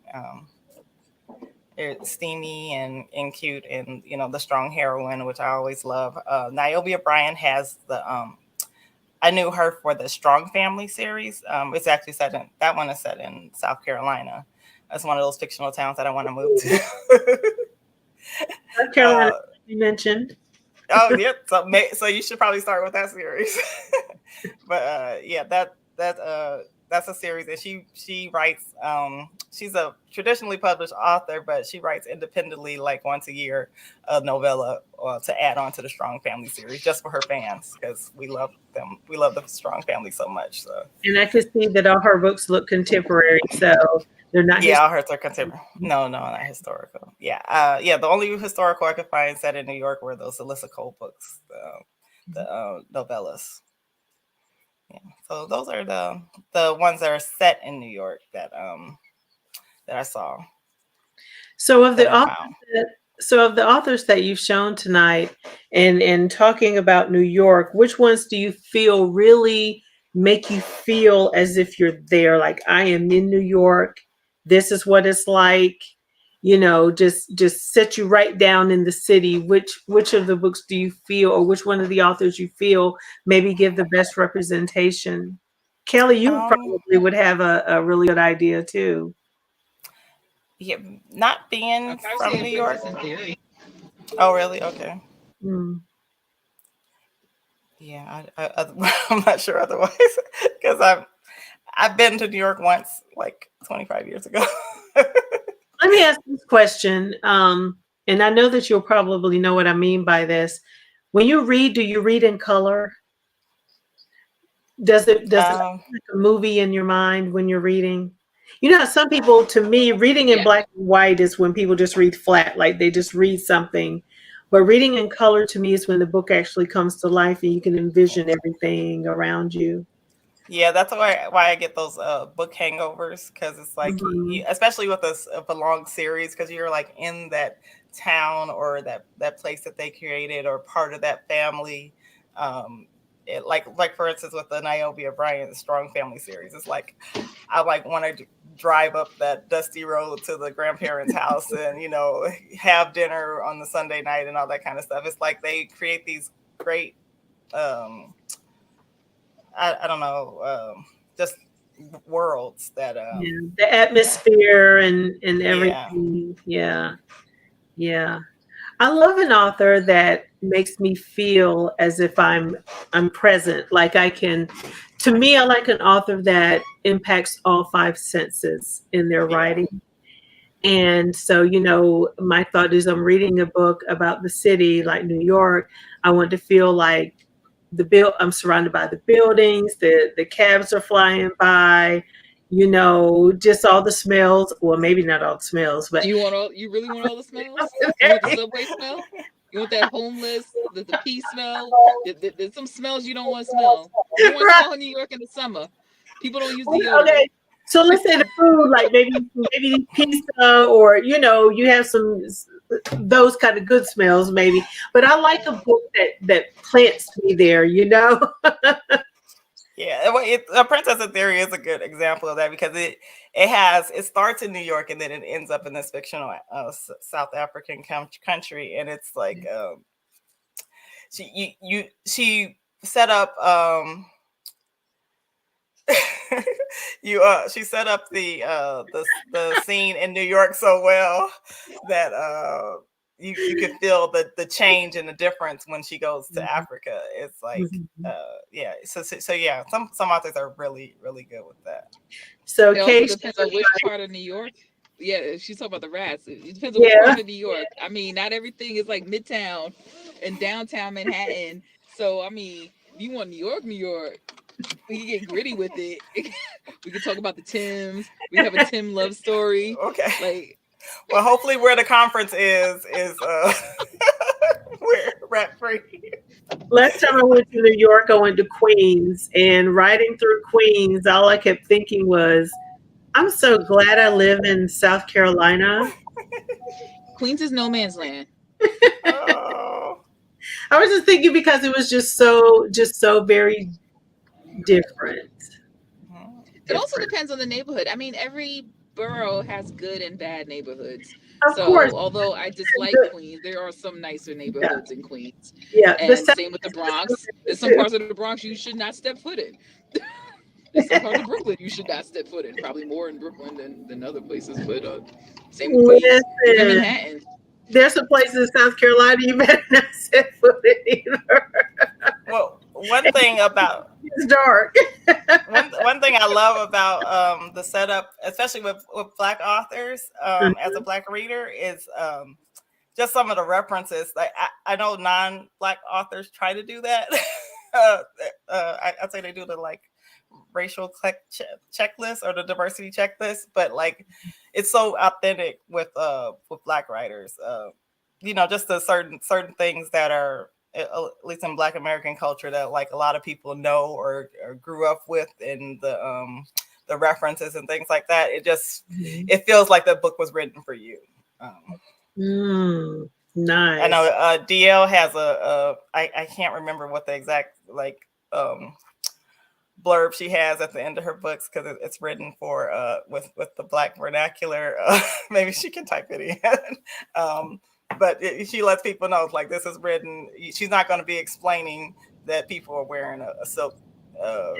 They're steamy and cute, and the strong heroine, which I always love. Niobe O'Brien has the I knew her for the Strong Family series. It's actually that one is set in South Carolina. That's one of those fictional towns that I want to move to. South Carolina, you mentioned. Oh yeah, so you should probably start with that series. But yeah, that's a series that she writes. She's a traditionally published author, but she writes independently, like once a year, a novella to add on to the Strong Family series, just for her fans, because we love them. We love the Strong Family so much. So. And I can see that all her books look contemporary, so they're not. Yeah, all hers are contemporary. No, not historical. Yeah, the only historical I could find set in New York were those Alyssa Cole books. novellas. Yeah, so those are the ones that are set in New York that I saw So of that the I authors found. so of the authors that you've shown tonight and talking about New York, which ones do you feel really make you feel as if you're there? Like, I am in New York. This is what it's like. Just set you right down in the city. Which of the books do you feel, or which one of the authors you feel maybe give the best representation? Kelly, you Um, probably would have a really good idea too. yeah, not I being probably from say New a York. Princess in Theory. Oh, really? Okay. Mm. Yeah, I'm not sure otherwise because I've been to New York once, like 25 years ago. Let me ask this question, and I know that you'll probably know what I mean by this. When you read, do you read in color? Does it um, like a movie in your mind when you're reading? You know, how some people, to me, reading in Yeah. black and white is when people just read flat, like they just read something. But reading in color to me is when the book actually comes to life and you can envision everything around you. yeah, that's why I get those book hangovers because it's like Mhm. especially with a long series because you're like in that town or that place that they created or part of that family. Um, like for instance with the Niobe O'Brien Strong Family series, it's like I like want to drive up that dusty road to the grandparents' house and have dinner on the Sunday night and all that kind of stuff. It's like they create these great um I don't know, just worlds that Yeah, the atmosphere and yeah. everything. Yeah, yeah. I love an author that makes me feel as if I'm present. Like I can to me, I like an author that impacts all five senses in their Yeah. writing. And so, my thought is I'm reading a book about the city like New York. I want to feel like I'm surrounded by the buildings, the cabs are flying by, just all the smells. Well, maybe not all the smells, but Do you want all? You really want all the smells? You want the subway smell? You want that homeless, the pee smell? There's some smells you don't want to smell. You don't want to right. smell New York in the summer. People don't use deodorant. Okay. So let's say the food, like maybe pizza, or you have those kind of good smells, maybe. But I like a book that plants me there. Yeah, well, A Princess in Theory is a good example of that because it starts in New York and then it ends up in this fictional South African country, and it's like she set up she set up the scene in New York so well that you could feel the change and the difference when she goes to Africa. It's like Mhm. yeah, so yeah, some authors are really really good with that. So It also Kate, depends on which part of New York. Yeah, she's talking about the rats. It depends on which yeah, part of New York. I mean, not everything is like Midtown and downtown Manhattan. So, I mean, if you want New York, we can get gritty with it. We can talk about the Tims. We have a Tim love story. Okay, Like, well, hopefully where the conference is we're rat free. last time I went to New York, I went to Queens, and riding through Queens, all I kept thinking was, I'm so glad I live in South Carolina. Queens is no man's land. Oh, I was just thinking because it was just so very different. It also Different. depends on the neighborhood. I mean, every borough has good and bad neighborhoods. Of course, So, although I dislike the, Queens, there are some nicer yeah, neighborhoods in Queens. yeah. The And South same with the Bronx. There's some too. parts of the Bronx you should not step foot in. There's some parts of Brooklyn you should not step foot in. Probably more in Brooklyn than other places, but same with Queens. Even Listen, Manhattan. there's some places in South Carolina you better not set foot in either. well, one thing about It's dark. one thing I love about the setup, especially with Black authors, as a Black reader, is just some of the references. Like I know non-Black authors try to do that. I'd say they do the like racial checklist or the diversity checklist, but like it's so authentic with Black writers. Just the certain things that are at least in Black American culture, that like a lot of people know or grew up with, and the references and things like that. It just it feels like the book was written for you. Nice. I know DL has I can't remember what the exact like blurb she has at the end of her books, because it's written for with the Black vernacular. Maybe she can type it in. But she lets people know, like, this is written. She's not going to be explaining that people are wearing a silk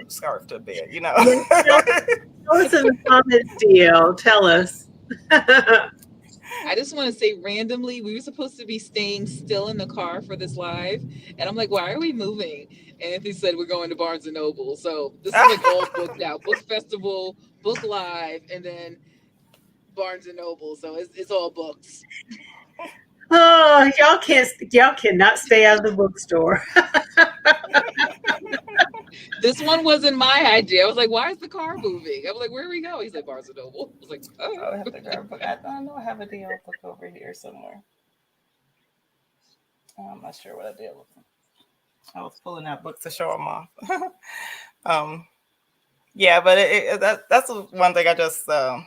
scarf to bed, you know. Tell us in the comments, DL. Tell us. I just want to say randomly, we were supposed to be staying still in the car for this live. And I'm like, why are we moving? And Anthony said, we're going to Barnes and Noble. So this is like all booked out. Book festival, book live, and then Barnes and Noble. So it's all books. Oh, y'all cannot stay out of the bookstore. This one wasn't my idea. I was like, why is the car moving? I was like, where are we going? He's like, Barnes and Noble. I was like, oh. I have to grab a book. I know I have a DL book over here somewhere. I'm not sure what I did with them. I was pulling out books to show them off. Yeah, but that's one thing I just I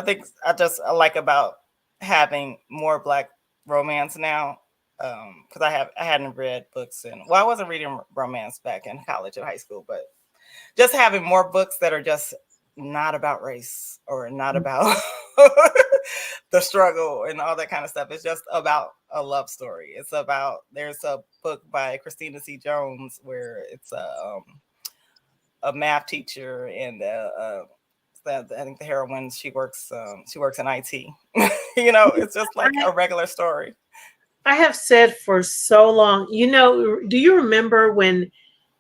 think I like about having more Black romance now, because I hadn't read books I wasn't reading romance back in college and high school, but just having more books that are just not about race or not about the struggle and all that kind of stuff. It's just about a love story. It's about, there's a book by Christina C. Jones where it's a math teacher, and I think the heroine, she works in IT. You know, it's just like a regular story. I have said for so long, you know, do you remember when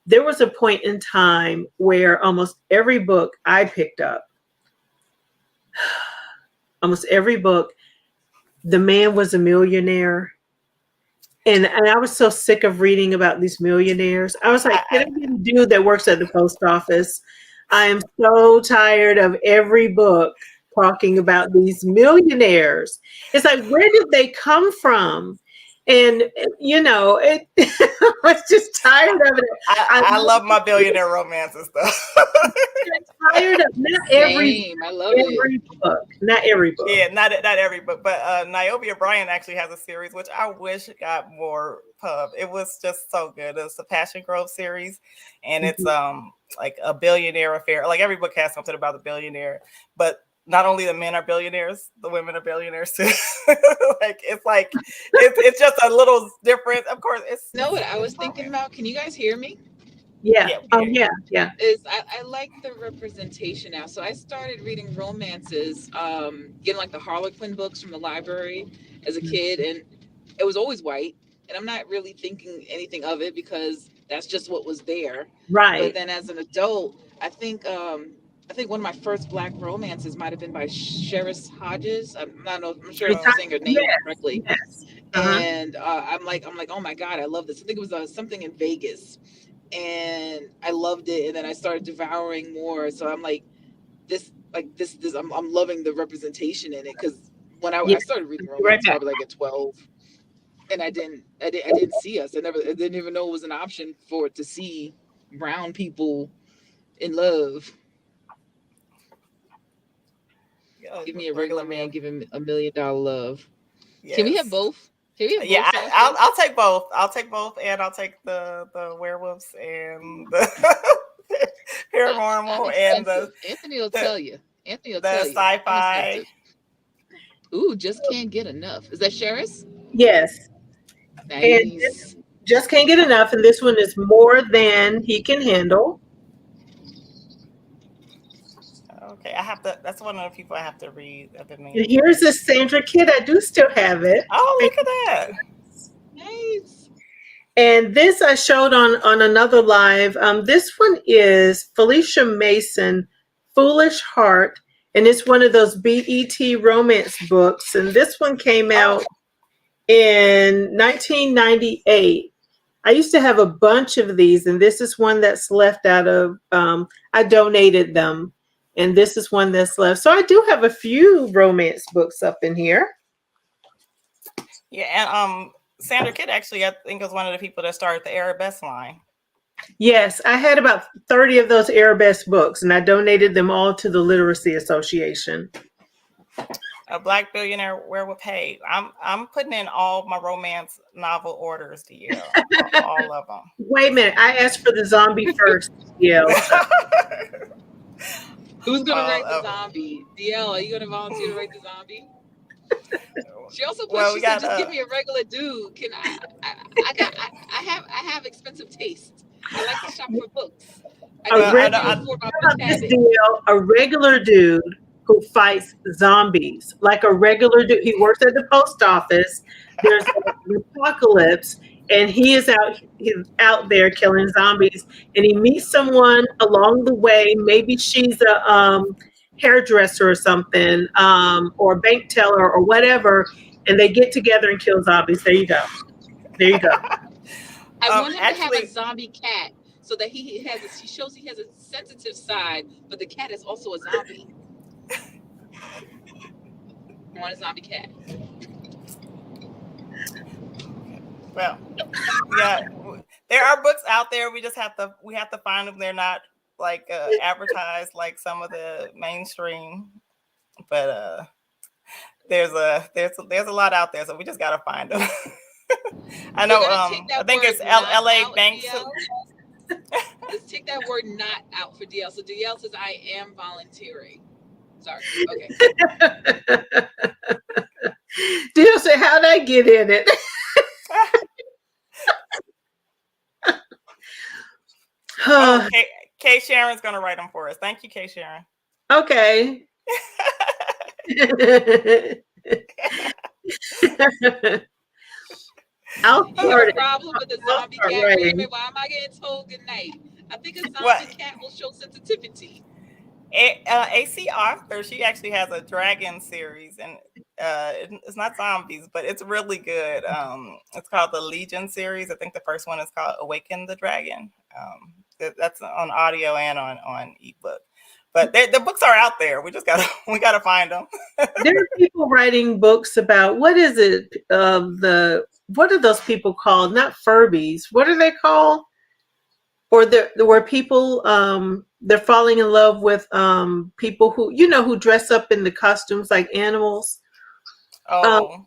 there was a point in time where almost every book I picked up, almost every book, the man was a millionaire. And I was so sick of reading about these millionaires. I was like, can I get a dude that works at the post office? I am so tired of every book talking about these millionaires. It's like, where did they come from? And, you know, I was just tired of it. I love my billionaire romances, though. I'm tired of not every book. Not every book. Yeah, not every book. But Niobe O'Brien actually has a series, which I wish got more pub. It was just so good. It's the Passion Grove series. And it's like a billionaire affair. Like every book has something about the billionaire. But not only the men are billionaires, the women are billionaires too. It's just a little different. Of course, it's. You know what I was thinking about? Can you guys hear me? Yeah. Yeah. I like the representation now. So I started reading romances, getting like the Harlequin books from the library as a kid, and it was always white. And I'm not really thinking anything of it because that's just what was there. Right. But then as an adult, I think one of my first Black romances might have been by Sheris Hodges. I'm sure I'm saying her name correctly. Yes. And I'm like, oh my God, I love this. I think it was something in Vegas, and I loved it. And then I started devouring more. So I'm like, this. I'm loving the representation in it, because when I started reading romance, I was like at 12, and I didn't see us. I didn't even know it was an option for it to see brown people in love. Give me a regular man, give him $1 million love. Yes. Can we have both? Yeah, I'll take both. I'll take both, and I'll take the werewolves and the paranormal and the. Anthony will tell you. Anthony will the tell you. Sci-fi. Ooh, just can't get enough. Is that Sheris? Yes. Nice. And just can't get enough, and this one is more than he can handle. Okay, that's one of the people I have to read. And here's this Sandra Kidd. I do still have it. Oh, look at that. Nice. And this I showed on another live. This one is Felicia Mason, Foolish Heart. And it's one of those BET romance books. And this one came out in 1998. I used to have a bunch of these. And this is one that's left out of, I donated them. And this is one that's left. So I do have a few romance books up in here. Yeah, and Sandra Kidd actually, I think, was one of the people that started the Arabesque line. Yes, I had about 30 of those Arabesque books, and I donated them all to the Literacy Association. A Black Billionaire Werewolf. Hey, I'm putting in all my romance novel orders to you, all of them. Wait a minute, I asked for the zombie first, DL. Who's gonna All write the of 'em. zombie? DL, are you gonna volunteer to write the zombie? She also put, Well, she we said, got just give me a regular dude. Can I have expensive taste. I like to shop for books. I A Well, can't regular, afford my how about this habit. deal? A regular dude who fights zombies, like a regular dude. He works at the post office. There's an apocalypse, and he's out there killing zombies. And he meets someone along the way. Maybe she's a hairdresser or something, or a bank teller or whatever. And they get together and kill zombies. There you go. There you go. I want him to have a actually, zombie cat so that he shows he has a sensitive side, but the cat is also a zombie. I want a zombie cat. well, yeah, there are books out there. We have to find them. They're not like advertised like some of the mainstream, but there's a lot out there, so we just gotta find them. I know. I think it's L.A. Banks. Let's take that word "not" out for DL. So DL says, "I am volunteering." Sorry. Okay. DL said, "How'd I get in it?" Oh, Kay Sharon's gonna write them for us. Thank you, Kay Sharon. Okay. I'll You start have a it. problem with the I'll zombie start cat? Wait a writing. minute, why am I getting told goodnight? I think a zombie What? cat will show sensitivity. AC Arthur, she actually has a dragon series, and it's not zombies, but it's really good. It's called the Legion series. I think the first one is called Awaken the Dragon. That's on audio and on ebook. But the books are out there. We gotta find them. There are people writing books about what is it? What are those people called? Not Furbies. What are they called? Or where people they're falling in love with people who dress up in the costumes like animals. Oh,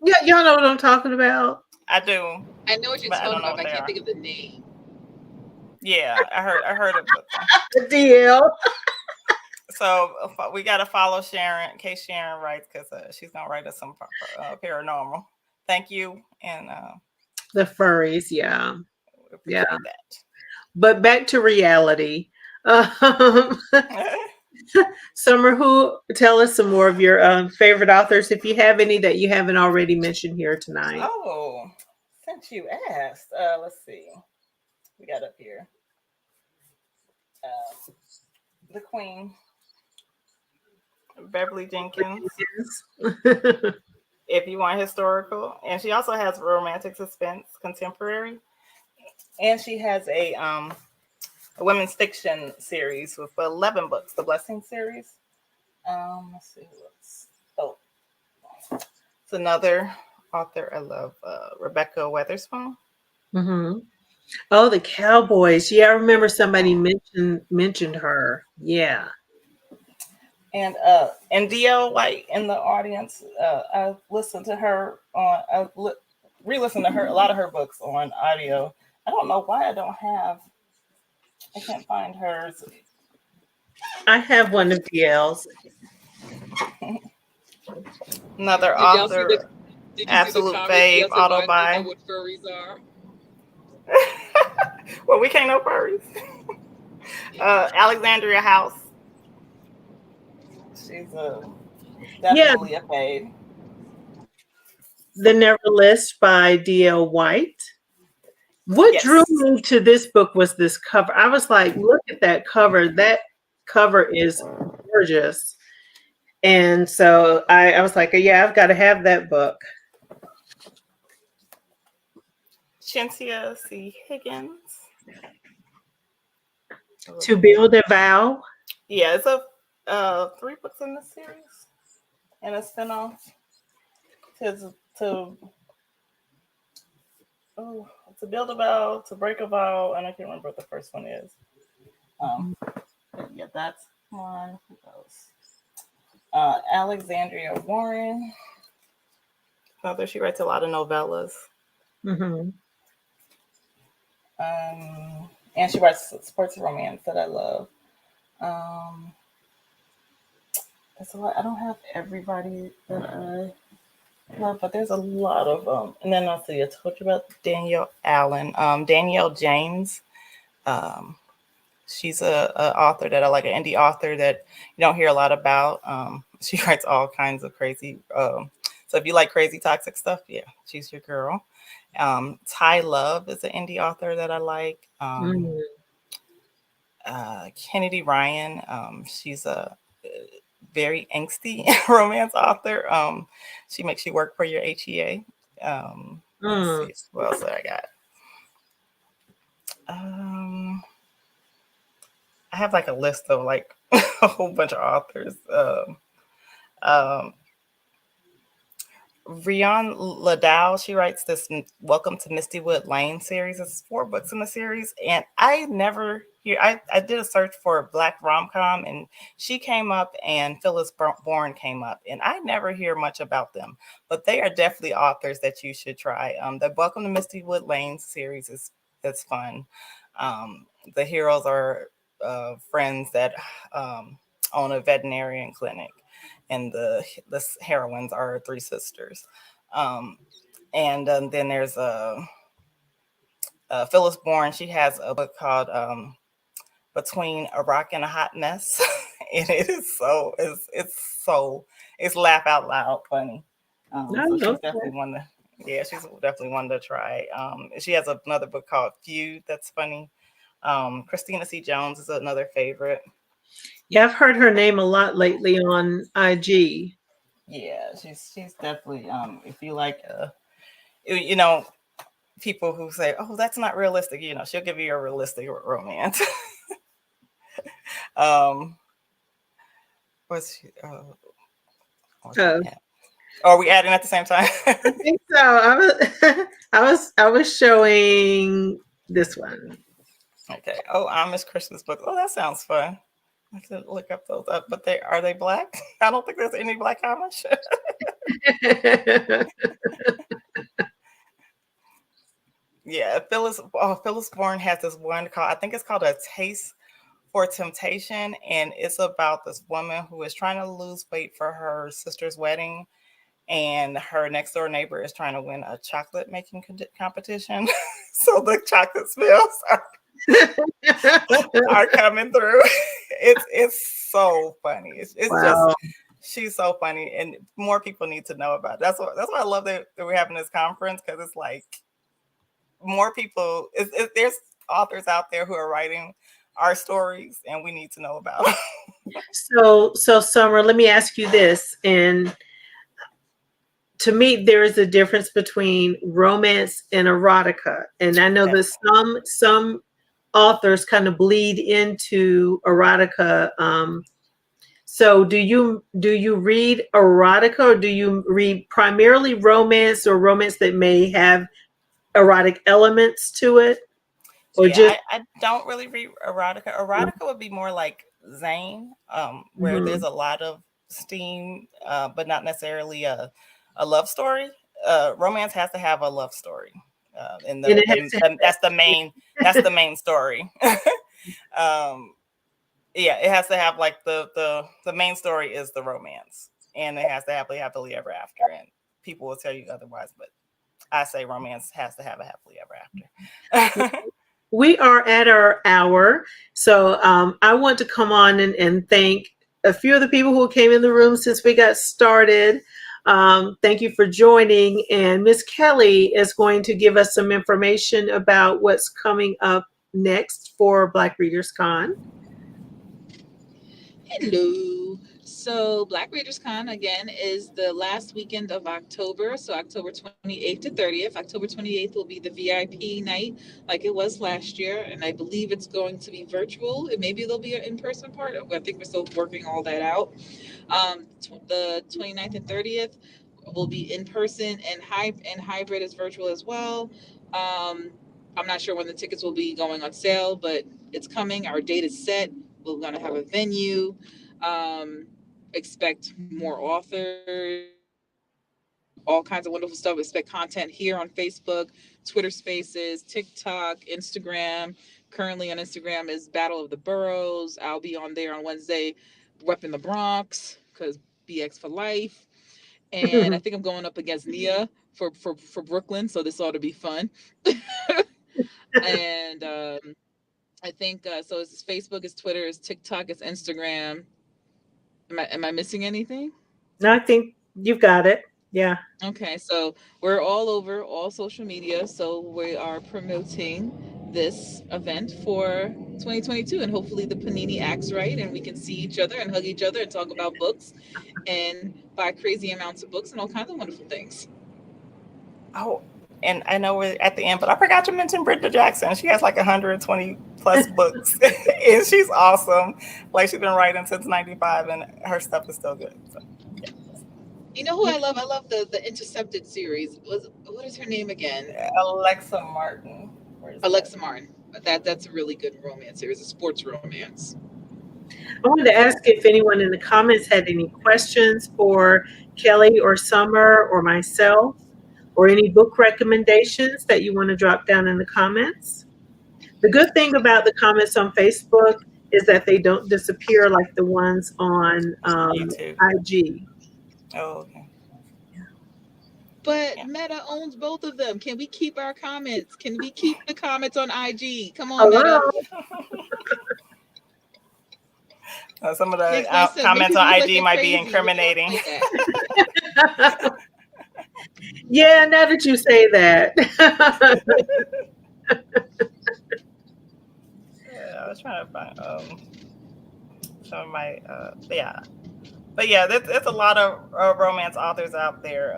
Yeah, y'all know what I'm talking about. I do. I know what you're But I talking don't know about, but what I they can't are. think of the name. Yeah, I heard of them. The deal. So we got to follow Sharon in case Sharon writes, because she's gonna write us some paranormal. Thank you, and The furries, yeah. we appreciate But back to reality. Um, that. Summer, tell us some more of your favorite authors, if you have any that you haven't already mentioned here tonight. Oh, since you asked, let's see. We got up here. The Queen, Beverly Jenkins. If you want historical, and she also has romantic suspense, contemporary, and she has a women's fiction series with 11 books, the Blessing series. Let's see who else. Oh, it's another author I love, Rebecca Weatherspoon. Mm-hmm. Oh, the Cowboys. Yeah, I remember somebody mentioned her. Yeah. And DL White in the audience. I listened to her on. Re-listened to a lot of her books on audio. I don't know why I can't find hers. I have one of DL's. Another Did y'all author. see the Absolute comment? fave, DL said, "Why do you auto-buy." know what furries are?" Well, we can't know furries. Alexandria House. She's definitely a fave. The Never List by DL White. What Yes. drew me to this book was this cover. I was like, look at that cover. That cover is gorgeous. And so I was like, yeah, I've got to have that book. Cynthia C. Higgins. To Build a Vow. Yeah, it's a 3 books in the series, and a spinoff to to build a vow, to break a vow, and I can't remember what the first one is. But yeah, that's one. Who else? Alexandria Warren. Mother, she writes a lot of novellas. Mm-hmm. And she writes sports romance that I love. That's a lot. I don't have everybody that I love, but there's a lot of them. And then I'll see. I told you about Danielle Allen. Danielle James. She's a author that I like, an indie author that you don't hear a lot about. She writes all kinds of crazy. So if you like crazy toxic stuff, yeah, she's your girl. Ty Love is an indie author that I like. Kennedy Ryan. She's a very angsty romance author. She makes you work for your HEA. Let's see what else I got. I have like a list of like a whole bunch of authors. Rion Ladow, she writes this Welcome to Mistywood Lane series. It's 4 books in the series. And I never hear, I did a search for Black rom-com and she came up and Phyllis Bourne came up. And I never hear much about them, but they are definitely authors that you should try. The Welcome to Mistywood Lane series is fun. The heroes are friends that own a veterinarian clinic. And the heroines are 3 sisters. And then there's Phyllis Bourne. She has a book called Between a Rock and a Hot Mess. And it is it's laugh out loud funny. So she's definitely one to, she's definitely one to try. She has another book called Feud that's funny. Christina C. Jones is another favorite. Yeah, I've heard her name a lot lately on IG. Yeah, she's definitely if you like people who say, "Oh, that's not realistic," she'll give you a realistic romance. What's she, are we adding at the same time? I think so. I was showing this one. Okay. Oh, Amish Christmas book. Oh, that sounds fun. I can look up those up, but are they Black? I don't think there's any Black Amish. Yeah, Phyllis Bourne has this one called, I think it's called A Taste for Temptation, and it's about this woman who is trying to lose weight for her sister's wedding, and her next door neighbor is trying to win a chocolate making competition. So the chocolate smells are coming through. It's so funny. It's wow. Just she's so funny, and more people need to know about it. That's why I love that we're having this conference, because it's like more people. There's authors out there who are writing our stories, and we need to know about them. So Summer, let me ask you this, and to me, there is a difference between romance and erotica, and I know that some authors kind of bleed into erotica. So do you read erotica, or do you read primarily romance, or romance that may have erotic elements to it? Or I don't really read erotica. Erotica would be more like Zane, where there's a lot of steam, but not necessarily a love story. Romance has to have a love story. And that's the main story. It has to have like the main story is the romance, and it has to happily ever after. And people will tell you otherwise, but I say romance has to have a happily ever after. We are at our hour, so I want to come on and thank a few of the people who came in the room since we got started. Thank you for joining, and Miss Kelly is going to give us some information about what's coming up next for Black Readers Con. Hello. So Black Readers Con, again, is the last weekend of October. So October 28th to 30th. October 28th will be the VIP night like it was last year. And I believe it's going to be virtual. And maybe there'll be an in-person part. I think we're still working all that out. The 29th and 30th will be in person and hybrid as virtual as well. I'm not sure when the tickets will be going on sale, but it's coming. Our date is set. We're going to have a venue. Expect more authors, all kinds of wonderful stuff. Expect content here on Facebook, Twitter Spaces, TikTok, Instagram. Currently on Instagram is Battle of the Boroughs. I'll be on there on Wednesday, repping the Bronx, because BX for life. And I think I'm going up against Nia for Brooklyn, so this ought to be fun. And I think so. It's Facebook, it's Twitter, it's TikTok, it's Instagram. Am I missing anything? No, I think you've got it. Yeah. Okay, so we're all over all social media. So we are promoting this event for 2022, and hopefully the Panini acts right, and we can see each other and hug each other and talk about books and buy crazy amounts of books and all kinds of wonderful things. Oh, and I know we're at the end, but I forgot to mention Britta Jackson. She has like 120 plus books, and she's awesome. Like, she's been writing since '95, and her stuff is still good. So, yeah. You know who I love? I love the Intercepted series. What is her name again? Alexa Martin. Alexa Martin. That's a really good romance series, a sports romance. I wanted to ask if anyone in the comments had any questions for Kelly or Summer or myself, or any book recommendations that you want to drop down in the comments. The good thing about the comments on Facebook is that they don't disappear like the ones on IG. Oh, okay. But Yeah. Meta owns both of them. Can we keep our comments? Can we keep the comments on IG? Come on, Meta. Some of the comments on IG might be incriminating. Yeah, now that you say that. Yeah, I was trying to find some of my yeah. But yeah, there's a lot of romance authors out there.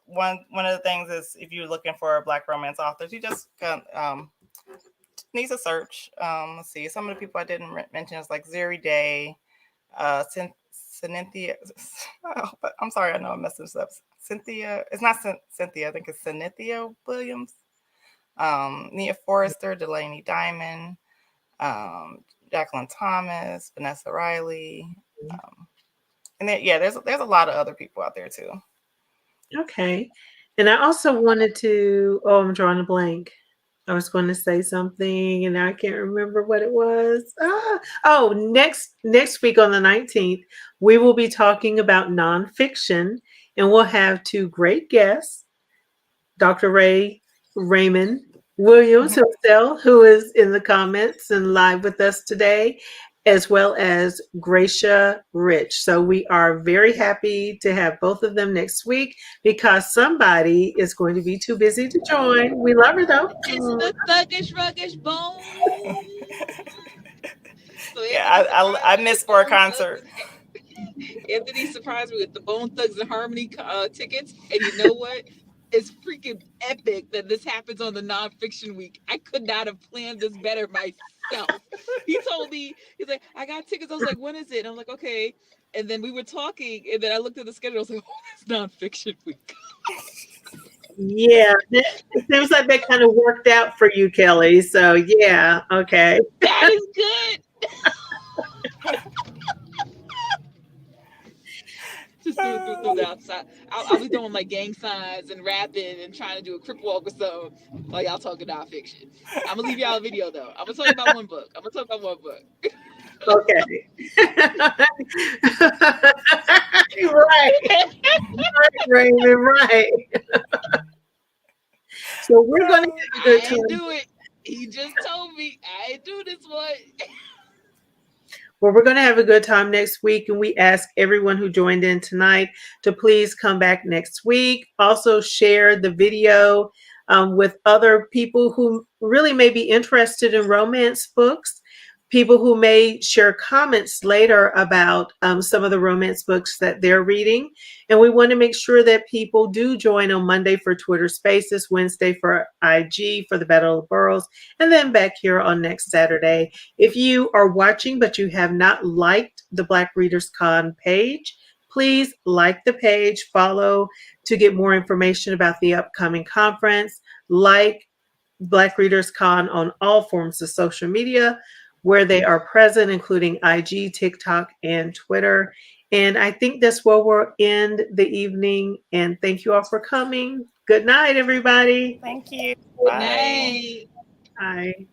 One of the things is, if you're looking for Black romance authors, you just need to search. Let's see, some of the people I didn't mention is like Zuri Day, Cynthia. I'm sorry, I know I messed this up. Cynthia, it's not Cynthia. I think it's Cynthia Williams. Nia Forrester, Delaney Diamond, Jacqueline Thomas, Vanessa Riley, and then, yeah, there's a lot of other people out there too. Okay, and I also wanted to. Oh, I'm drawing a blank. I was going to say something, and now I can't remember what it was. Oh, next week on the 19th, we will be talking about nonfiction, and we'll have two great guests, Dr. Raymond Williams himself, who is in the comments and live with us today, as well as Gracia Rich. So we are very happy to have both of them next week, because somebody is going to be too busy to join. We love her though. It's the Thuggish Ruggish Bone. So yeah, I missed for a concert. Anthony surprised me with the Bone Thugs and Harmony tickets, and you know what? It's freaking epic that this happens on the nonfiction week. I could not have planned this better myself. He told me, he's like, I got tickets. I was like, when is it? And I'm like, okay. And then we were talking, and then I looked at the schedule. I was like, oh, it's nonfiction week. Yeah, it seems like that kind of worked out for you, Kelly. So yeah, okay. That is good. Just through the outside. I'll be doing like gang signs and rapping and trying to do a crip walk or something while y'all talking nonfiction. I'm gonna leave y'all a video though. I'm gonna talk about one book. Okay. Right, Raymond, right. So we're going to have a good time. I ain't do it. He just told me I ain't do this one. Well, we're going to have a good time next week, and we ask everyone who joined in tonight to please come back next week. Also share the video with other people who really may be interested in romance books, people who may share comments later about some of the romance books that they're reading. And we want to make sure that people do join on Monday for Twitter Spaces, Wednesday for IG for the Battle of the Boroughs, and then back here on next Saturday. If you are watching but you have not liked the Black Readers Con page, Please like the page, follow to get more information about the upcoming conference, like Black Readers Con on all forms of social media where they are present, including IG, TikTok, and Twitter. And I think that's where we'll end the evening. And thank you all for coming. Good night, everybody. Thank you. Good Bye. night. Bye.